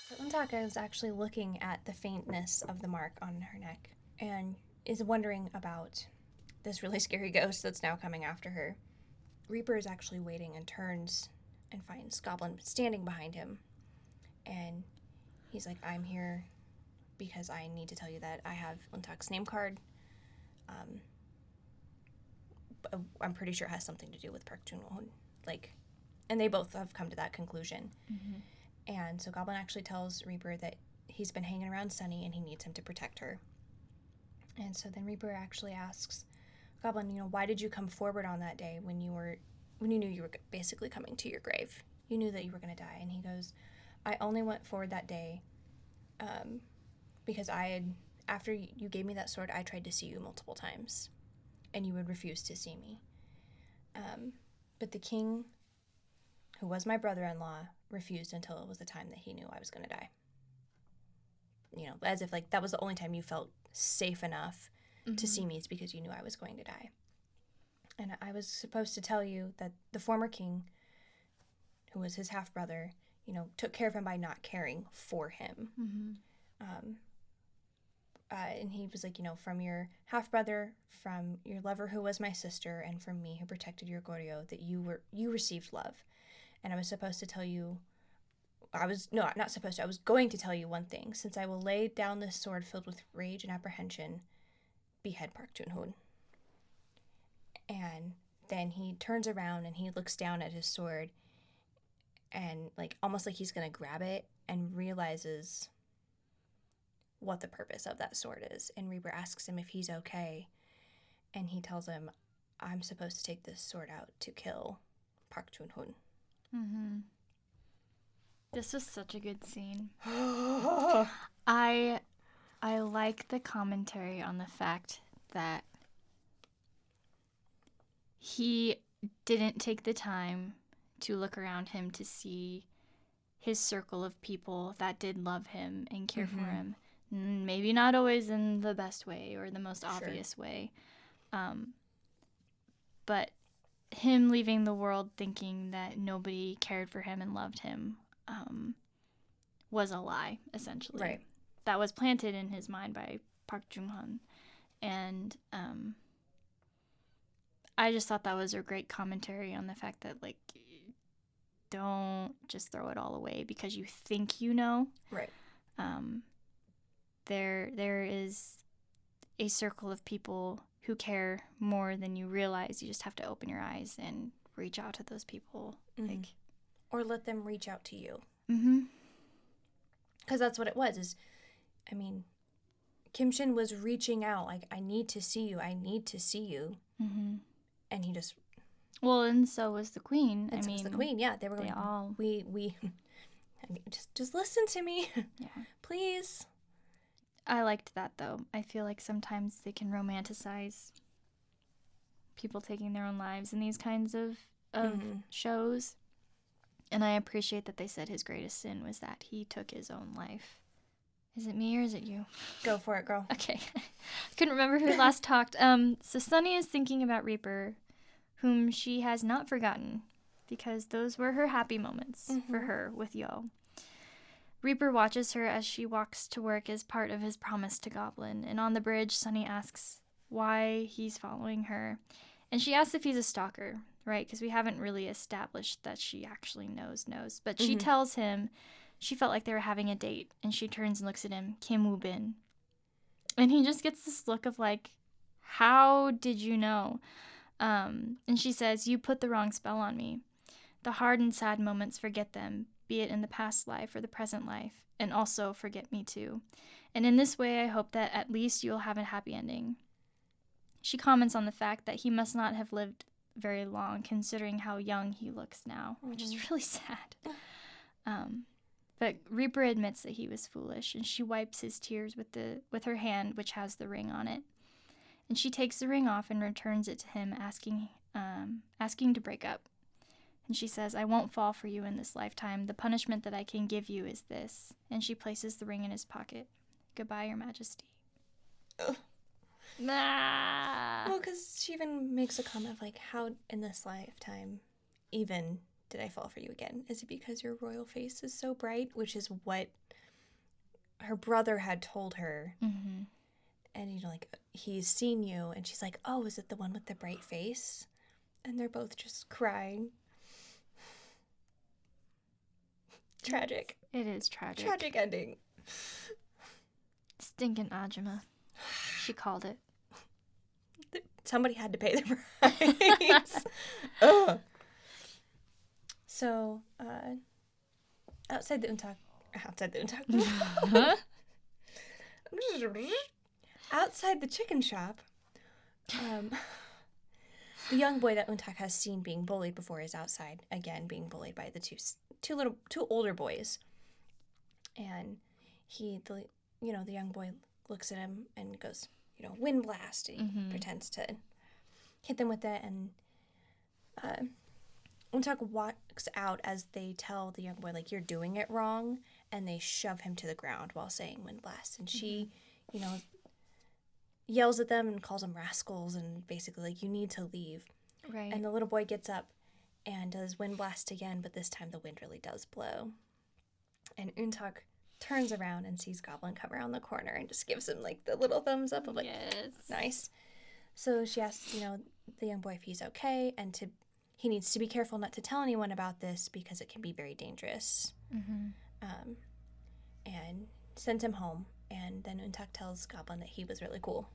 So EunTak is actually looking at the faintness of the mark on her neck and is wondering about this really scary ghost that's now coming after her. Reaper is actually waiting and turns and finds Goblin standing behind him. And he's like, I'm here because I need to tell you that I have EunTak's name card. I'm pretty sure it has something to do with Park JeongHoon. And they both have come to that conclusion. And so Goblin actually tells Reaper that he's been hanging around Sunny and he needs him to protect her. And so then Reaper actually asks Goblin, why did you come forward on that day when you knew you were basically coming to your grave? You knew that you were going to die. And he goes, I only went forward that day because after you gave me that sword, I tried to see you multiple times, and you would refuse to see me. But the king, who was my brother-in-law, refused until it was the time that he knew I was going to die. As if that was the only time you felt safe enough to see me, it's because you knew I was going to die. And I was supposed to tell you that the former king, who was his half-brother, took care of him by not caring for him. And he was like, from your half-brother, from your lover who was my sister, and from me who protected your Goryo, that you received love. And I was supposed to tell you, I was going to tell you one thing. Since I will lay down this sword filled with rage and apprehension, behead Park JeongHoon. And then he turns around and he looks down at his sword and almost like he's gonna grab it, and realizes what the purpose of that sword is. And Reaper asks him if he's okay, and he tells him, I'm supposed to take this sword out to kill Park JeongHoon. This was such a good scene. I like the commentary on the fact that he didn't take the time to look around him to see his circle of people that did love him and care for him. Maybe not always in the best way or the most obvious way. But him leaving the world thinking that nobody cared for him and loved him was a lie, essentially. Right. That was planted in his mind by Park JeongHoon. And I just thought that was a great commentary on the fact that, don't just throw it all away because you think you know. Right. There is a circle of people who care more than you realize. You just have to open your eyes and reach out to those people. Or let them reach out to you. Mm-hmm. Because that's what it was, is, I mean, Kim Shin was reaching out, like, I need to see you, I need to see you. Mm-hmm. And he just... Well, and so was the queen. And so was the queen, yeah. They were going, all... we, I mean, just listen to me. Yeah. Please. I liked that, though. I feel like sometimes they can romanticize people taking their own lives in these kinds of shows. And I appreciate that they said his greatest sin was that he took his own life. Is it me or is it you? Go for it, girl. Okay. Couldn't remember who last talked. So Sunny is thinking about Reaper, whom she has not forgotten, because those were her happy moments for her with Yo. Reaper watches her as she walks to work as part of his promise to Goblin, and on the bridge, Sunny asks why he's following her. And she asks if he's a stalker, right? Because we haven't really established that she actually knows. But she tells him she felt like they were having a date, and she turns and looks at him, Kim Woo-bin. And he just gets this look of like, how did you know? And she says, you put the wrong spell on me. The hard and sad moments, forget them, be it in the past life or the present life, and also forget me too. And in this way, I hope that at least you'll have a happy ending. She comments on the fact that he must not have lived very long, considering how young he looks now, which is really sad. But Reaper admits that he was foolish, and she wipes his tears with her hand, which has the ring on it. And she takes the ring off and returns it to him, asking to break up. And she says, I won't fall for you in this lifetime. The punishment that I can give you is this. And she places the ring in his pocket. Goodbye, Your Majesty. Ugh. Nah. Well, because she even makes a comment of, like, how in this lifetime even did I fall for you again? Is it because your royal face is so bright? Which is what her brother had told her. Mm-hmm. And, you know, like, he's seen you. And she's like, oh, is it the one with the bright face? And they're both just crying. Tragic. It is tragic. Tragic ending. Stinking Ajima. She called it. Somebody had to pay the price. Ugh. So, outside the unpack. Outside the chicken shop, the young boy that UNTAK has seen being bullied before is outside, again, being bullied by the two older boys. And the young boy looks at him and goes, wind blast. And he pretends to hit them with it. And UNTAK walks out as they tell the young boy, like, you're doing it wrong. And they shove him to the ground while saying wind blast. And she, yells at them and calls them rascals and basically, like, you need to leave. Right. And the little boy gets up and does wind blast again, but this time the wind really does blow. And UNTAK turns around and sees Goblin come around the corner and just gives him, like, the little thumbs up of, like, yes. Nice. So she asks, the young boy if he's okay, and he needs to be careful not to tell anyone about this because it can be very dangerous. And sends him home. And then UNTAK tells Goblin that he was really cool.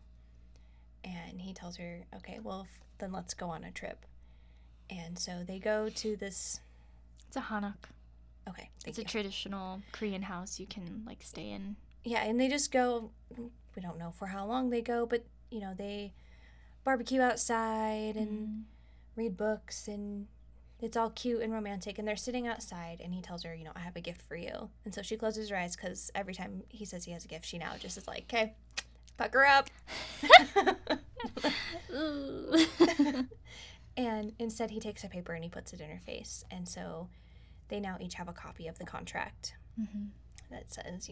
And he tells her, okay, well, then let's go on a trip. And so they go to this... It's a hanok. Okay, It's a traditional Korean house you can, like, stay in. Yeah, and they just go... We don't know for how long they go, but, they barbecue outside and read books, and it's all cute and romantic. And they're sitting outside, and he tells her, I have a gift for you. And so she closes her eyes, because every time he says he has a gift, she now just is like, okay, pucker up. And instead he takes a paper and he puts it in her face. And so they now each have a copy of the contract that says,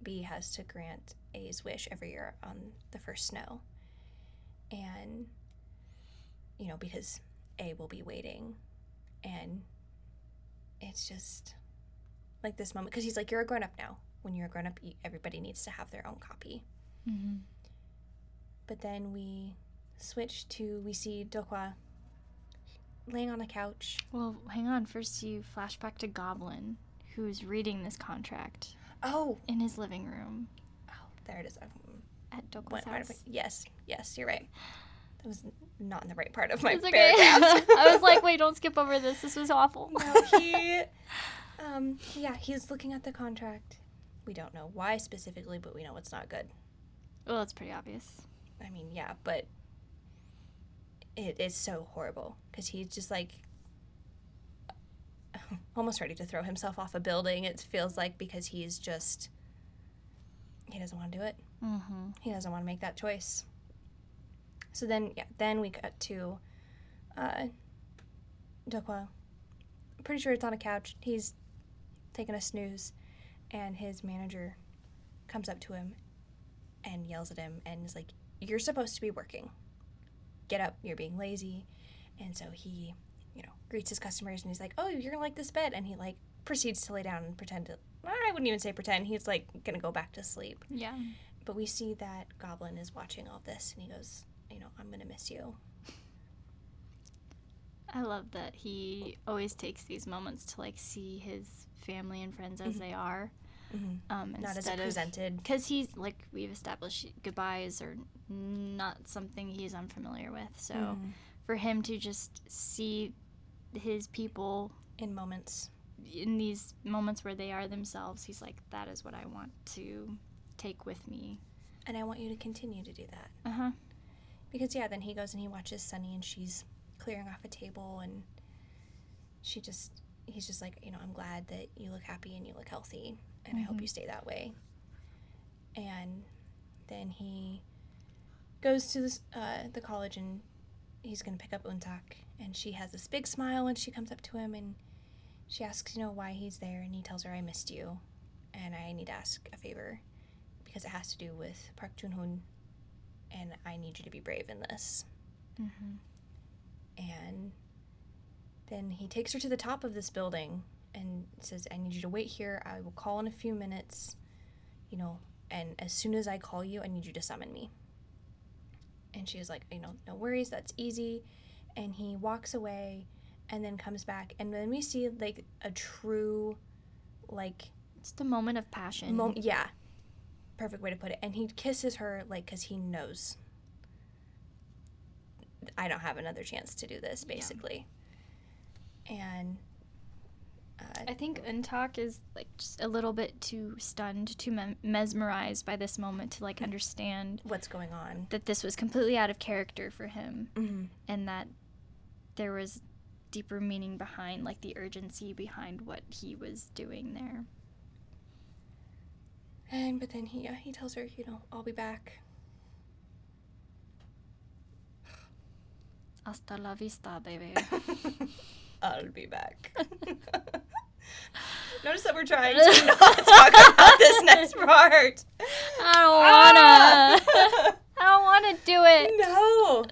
B has to grant A's wish every year on the first snow. And, because A will be waiting. And it's just like this moment, because he's like, you're a grown-up now. When you're a grown-up, everybody needs to have their own copy. But then we switch to, we see Dokwa laying on a couch. Well, hang on. First you flash back to Goblin, who's reading this contract. Oh! In his living room. Oh, there it is. At Dokwa's house. Yes, you're right. That was not in the right part of my It's okay. paragraph. I was like, wait, don't skip over this. This was awful. No, he's looking at the contract. We don't know why specifically, but we know it's not good. Well, it's pretty obvious. I mean, yeah, but it is so horrible because he's just like almost ready to throw himself off a building, it feels like, because he doesn't want to do it. Mm-hmm. He doesn't want to make that choice. So then we cut to Dokwa. I'm pretty sure it's on a couch. He's taking a snooze, and his manager comes up to him and yells at him and is like, "You're supposed to be working. Get up, you're being lazy." And so he, greets his customers and he's like, "Oh, you're gonna like this bed," and he like proceeds to lay down and I wouldn't even say pretend, he's like gonna go back to sleep. Yeah. But we see that Goblin is watching all this and he goes, "I'm gonna miss you." I love that he always takes these moments to like see his family and friends as they are. Mm-hmm. Not as it presented. Because he's, like we've established, goodbyes are not something he's unfamiliar with. So for him to just see his people in these moments where they are themselves, he's like, that is what I want to take with me. And I want you to continue to do that. Uh-huh. Because, then he goes and he watches Sunny and she's clearing off a table and he's just like, I'm glad that you look happy and you look healthy and I hope you stay that way. And then he goes to the college and he's going to pick up EunTak, and she has this big smile when she comes up to him and she asks, why he's there, and he tells her, "I missed you and I need to ask a favor because it has to do with Park JeongHoon and I need you to be brave in this." And then he takes her to the top of this building and says, "I need you to wait here. I will call in a few minutes, and as soon as I call you, I need you to summon me." And she's like, "No worries, that's easy." And he walks away and then comes back. And then we see, like, a true, like... It's the moment of passion. Yeah. Perfect way to put it. And he kisses her, like, because he knows I don't have another chance to do this, basically. Yeah. And... I think EunTak is, like, just a little bit too stunned, too mesmerized by this moment to, like, understand... what's going on. That this was completely out of character for him. Mm-hmm. And that there was deeper meaning behind, like, the urgency behind what he was doing there. But then he tells her, "I'll be back." Hasta la vista, baby. I'll be back. Notice that we're trying to not talk about this next part. I don't wanna do it. No.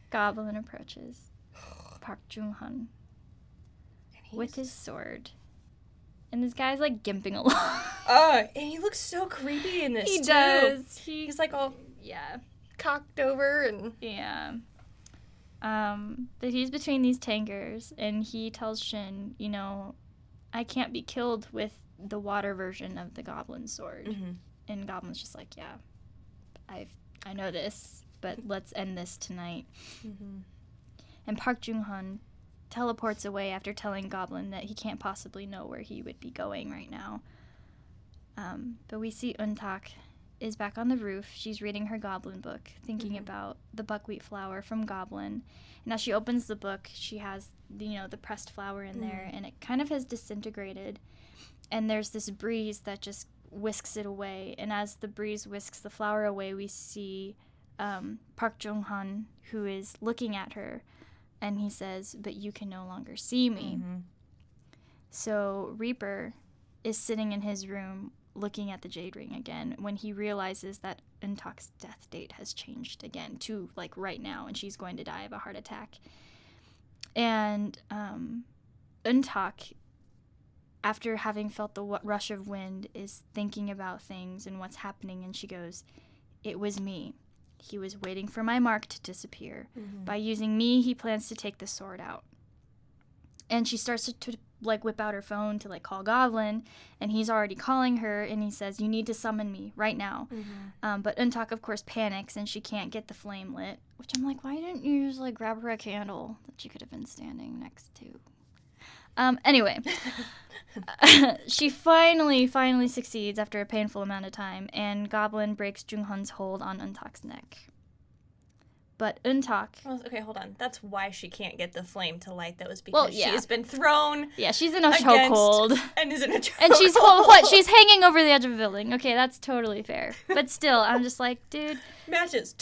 Goblin approaches Park JeongHoon with his sword. And this guy's, like, gimping along. And he looks so creepy in this, He too. does. He's, like, all Yeah. cocked over and... Yeah. But he's between these tankers, and he tells Shin, I can't be killed with the water version of the Goblin sword. Mm-hmm. And Goblin's just like, yeah, I know this, but let's end this tonight. Mm-hmm. And Park JeongHoon teleports away after telling Goblin that he can't possibly know where he would be going right now. But we see EunTak is back on the roof. She's reading her Goblin book, thinking about the buckwheat flower from Goblin. And as she opens the book, she has, the pressed flower in there, and it kind of has disintegrated. And there's this breeze that just whisks it away. And as the breeze whisks the flower away, we see Park JeongHoon, who is looking at her, and he says, "But you can no longer see me." Mm-hmm. So Reaper is sitting in his room looking at the jade ring again when he realizes that EunTak's death date has changed again to, like, right now, and she's going to die of a heart attack. And EunTak, after having felt the rush of wind, is thinking about things and what's happening, and she goes, "It was me. He was waiting for my mark to disappear. Mm-hmm. By using me, he plans to take the sword out." And she starts to like, whip out her phone to, like, call Goblin, and he's already calling her, and he says, you need to summon me right now. But EunTak, of course, panics, and she can't get the flame lit, which I'm like, why didn't you just, like, grab her a candle that she could have been standing next to? Anyway, she finally succeeds after a painful amount of time, and Goblin breaks JeongHoon's hold on EunTak's neck. But EunTak... Well, okay, hold on. That's why she can't get the flame to light. That was because she has been thrown. Yeah, she's in a chokehold. And is in a chokehold. And she's hanging over the edge of a building. Okay, that's totally fair. But still, I'm just like, dude. Matches.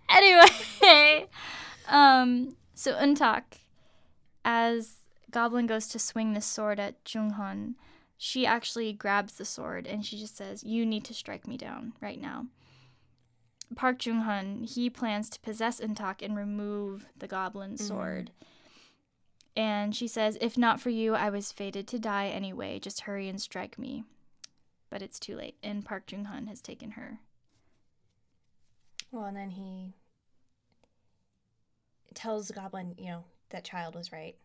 Anyway, so EunTak, as Goblin goes to swing the sword at JeongHoon, she actually grabs the sword and she just says, you need to strike me down right now. Park JeongHoon, he plans to possess EunTak and remove the Goblin sword. And she says, if not for you, I was fated to die anyway. Just hurry and strike me. But it's too late, and Park JeongHoon has taken her. Well, and then he tells the Goblin, that child was right.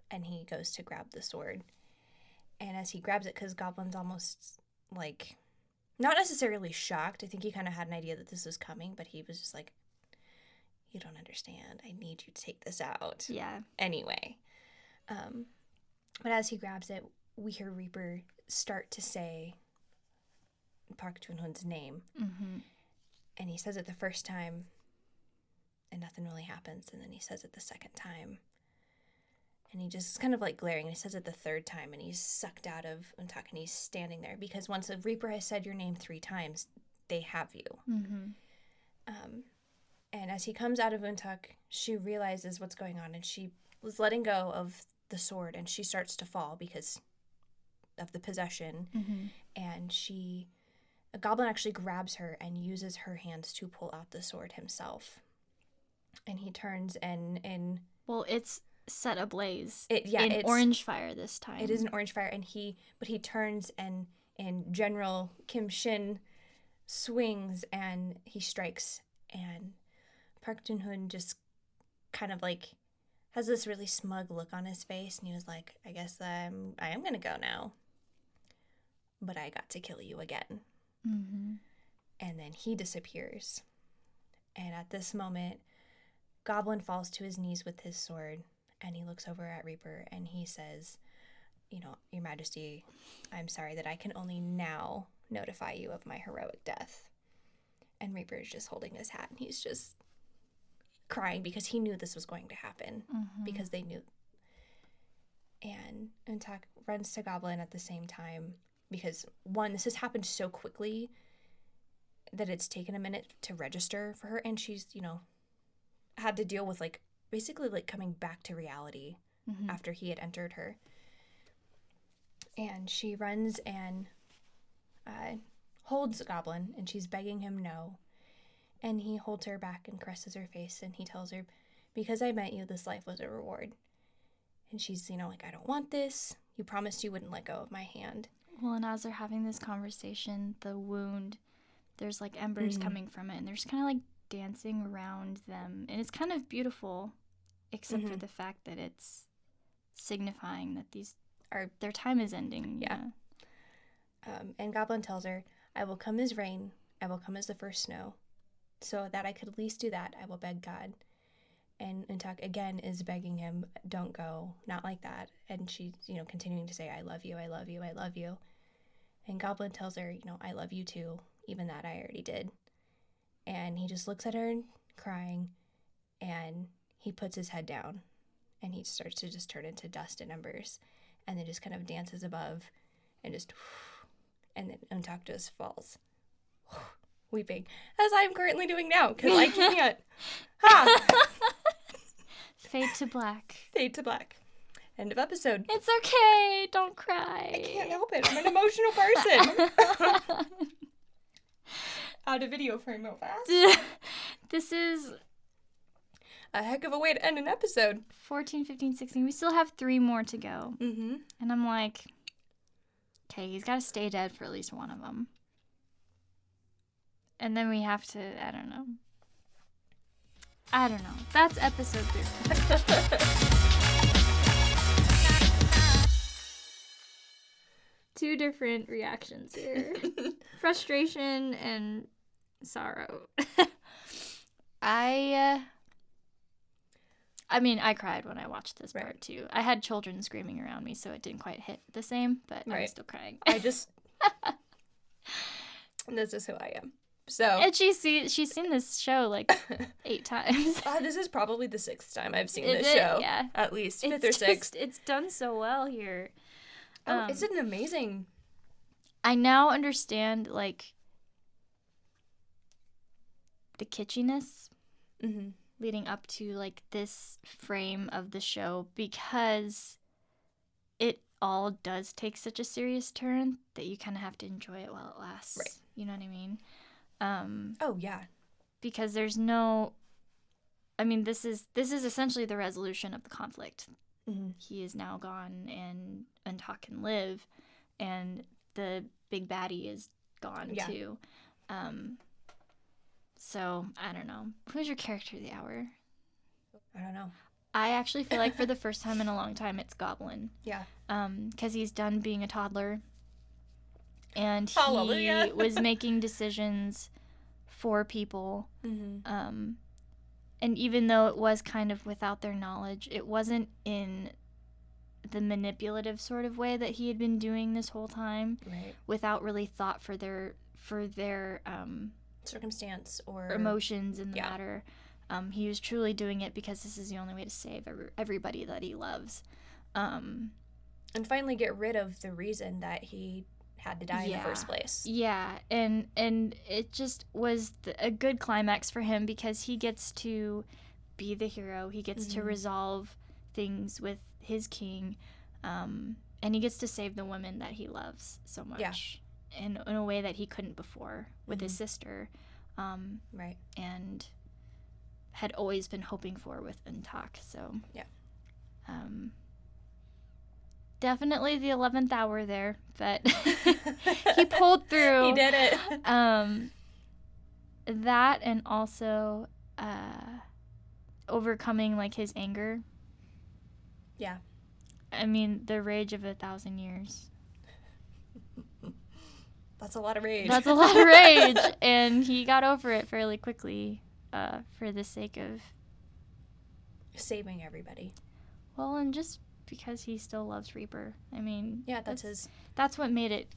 And he goes to grab the sword. And as he grabs it, because Goblin's almost, like, not necessarily shocked. I think he kind of had an idea that this was coming, but he was just like, you don't understand. I need you to take this out. Yeah. Anyway. But as he grabs it, we hear Reaper start to say Park JeongHoon's name. And he says it the first time, and nothing really happens. And then he says it the second time. And he just is kind of like glaring, and he says it the third time, and he's sucked out of EunTak, and he's standing there. Because once a Reaper has said your name 3 times, they have you. And as he comes out of EunTak, she realizes what's going on, and she was letting go of the sword, and she starts to fall because of the possession. And a Goblin actually grabs her and uses her hands to pull out the sword himself. And he turns and well, it's set ablaze. It's orange fire this time. It is an orange fire, and he turns and General Kim Shin swings and he strikes, and Park JeongHoon just kind of like has this really smug look on his face, and he was like, I guess I am gonna go now, but I got to kill you again. And then he disappears, and at this moment Goblin falls to his knees with his sword. And he looks over at Reaper and he says, Your Majesty, I'm sorry that I can only now notify you of my heroic death. And Reaper is just holding his hat, and he's just crying because he knew this was going to happen. Because they knew. And EunTak runs to Goblin at the same time because, one, this has happened so quickly that it's taken a minute to register for her. And she's, had to deal with, like, basically like coming back to reality after he had entered her. And she runs and holds Goblin, and she's begging him no. And he holds her back and caresses her face, and he tells her, because I met you, this life was a reward. And she's, like, I don't want this. You promised you wouldn't let go of my hand. Well, and as they're having this conversation, the wound, there's like embers coming from it, and there's kind of like dancing around them, and it's kind of beautiful, except for the fact that it's signifying that their time is ending. And Goblin tells her, I will come as rain, I will come as the first snow, so that I could at least do that, I will beg God. And EunTak again is begging him, don't go, not like that. And she's, continuing to say, I love you, I love you, I love you. And Goblin tells her, I love you too, even that I already did. And he just looks at her crying, and he puts his head down, and he starts to just turn into dust and embers, and then just kind of dances above, and and then EunTak just falls, weeping, as I'm currently doing now, because I can't. Fade to black. Fade to black. End of episode. It's okay. Don't cry. I can't help it. I'm an emotional person. Out of video frame real fast. This is a heck of a way to end an episode. 14, 15, 16. We still have 3 more to go. And I'm like, okay, he's got to stay dead for at least one of them. And then we have to, I don't know. I don't know. That's episode 13. Two different reactions here. Frustration and sorrow. I mean, I cried when I watched this part too. I had children screaming around me, so it didn't quite hit the same, but I was still crying. This is who I am. So, and she's seen this show like 8 times. This is probably the 6th time I've seen this show. Yeah, at least 5th or 6th. It's done so well here. It's an amazing. I now understand like the kitschiness leading up to like this frame of the show, because it all does take such a serious turn that you kind of have to enjoy it while it lasts. Right. You know what I mean? Oh yeah. Because there's no. I mean, this is essentially the resolution of the conflict. Mm-hmm. He is now gone, and UnTak can live, and the big baddie is gone too. So I don't know. Who's your character of the hour? I don't know. I actually feel like for the first time in a long time, it's Goblin. Yeah. Because he's done being a toddler, and Hallelujah. he was making decisions for people. Mm-hmm. And even though it was kind of without their knowledge, it wasn't in the manipulative sort of way that he had been doing this whole time, without really thought for their circumstance or emotions in the matter. He was truly doing it because this is the only way to save everybody that he loves. And finally get rid of the reason that he had to die in the first place. Yeah, and it just was a good climax for him, because he gets to be the hero. He gets to resolve things with his king, and he gets to save the women that he loves so much in a way that he couldn't before with his sister. And had always been hoping for with UnTak. So definitely the 11th hour there, but he pulled through. He did it. That, and also overcoming like his anger. Yeah. I mean, the rage of 1,000 years. That's a lot of rage. That's a lot of rage, and he got over it fairly quickly, for the sake of saving everybody. Well, and just because he still loves Reaper. I mean, that's what made it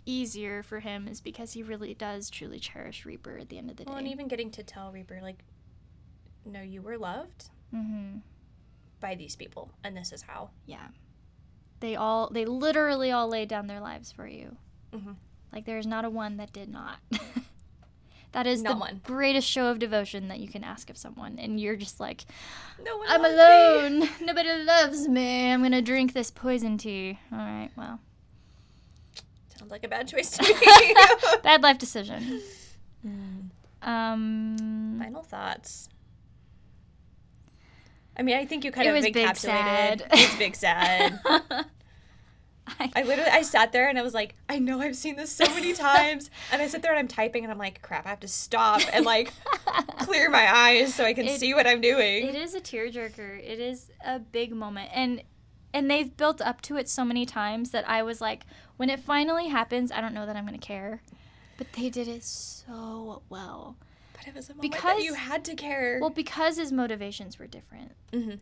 easier for him, is because he really does truly cherish Reaper at the end of the day. Well, and even getting to tell Reaper, like, no, you were loved by these people, and this is how. Yeah. They literally all laid down their lives for you. Like, there's not a one that did not. That is the greatest show of devotion that you can ask of someone. And you're just like, no one I'm alone. Me. Nobody loves me. I'm going to drink this poison tea. All right, well. Sounds like a bad choice to me. Bad life decision. Final thoughts. I mean, I think you kind of encapsulated. It was big sad. I sat there and I was like, I know I've seen this so many times. And I sit there and I'm typing and I'm like, crap, I have to stop and like clear my eyes so I can see what I'm doing. It is a tearjerker. It is a big moment. And they've built up to it so many times that I was like, when it finally happens, I don't know that I'm going to care. But they did it so well. But it was a moment that you had to care. Well, because his motivations were different.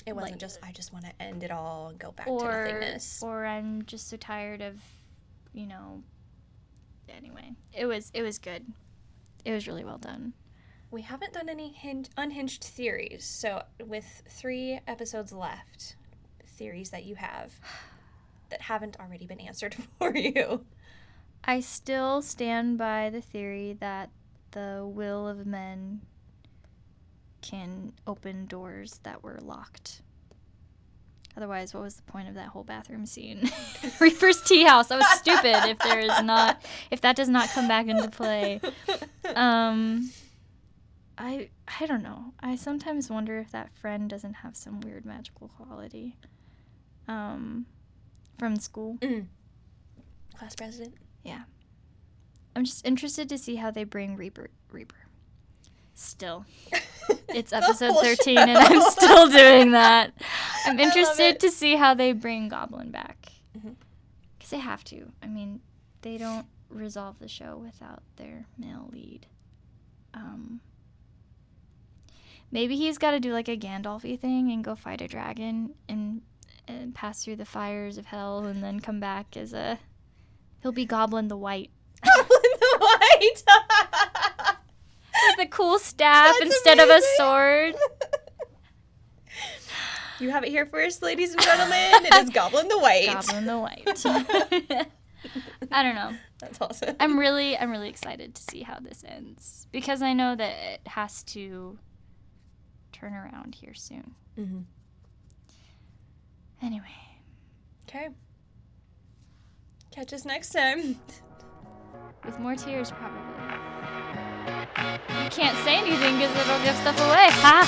It wasn't just, I just want to end it all and go back to nothingness. Or I'm just so tired of, anyway. It was good. It was really well done. We haven't done any unhinged theories. So with 3 episodes left, theories that you have that haven't already been answered for you. I still stand by the theory that the will of men can open doors that were locked. Otherwise, what was the point of that whole bathroom scene? Reaper's tea house. That was stupid if that does not come back into play. I don't know. I sometimes wonder if that friend doesn't have some weird magical quality. From school. Class president? Yeah. I'm just interested to see how they bring Reaper. Still. It's episode 13 and I'm still doing that. I'm interested to see how they bring Goblin back. Because they have to. I mean, they don't resolve the show without their male lead. Maybe he's got to do like a Gandalf-y thing and go fight a dragon and pass through the fires of hell and then come back as he'll be Goblin the White. Goblin the White! With a cool staff instead of a sword. You have it here first, ladies and gentlemen. It is Goblin the White. Goblin the White. I don't know. That's awesome. I'm really excited to see how this ends because I know that it has to turn around here soon. Anyway. Okay. Catch us next time. With more tears, probably. You can't say anything because it'll give stuff away. Ha!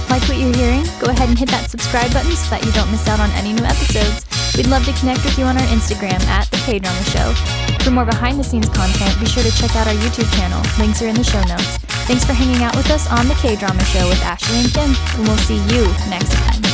Like what you're hearing? Go ahead and hit that subscribe button so that you don't miss out on any new episodes. We'd love to connect with you on our Instagram at The KDrama Show. For more behind-the-scenes content, be sure to check out our YouTube channel. Links are in the show notes. Thanks for hanging out with us on The KDrama Show with Ashley and Kim, and we'll see you next time.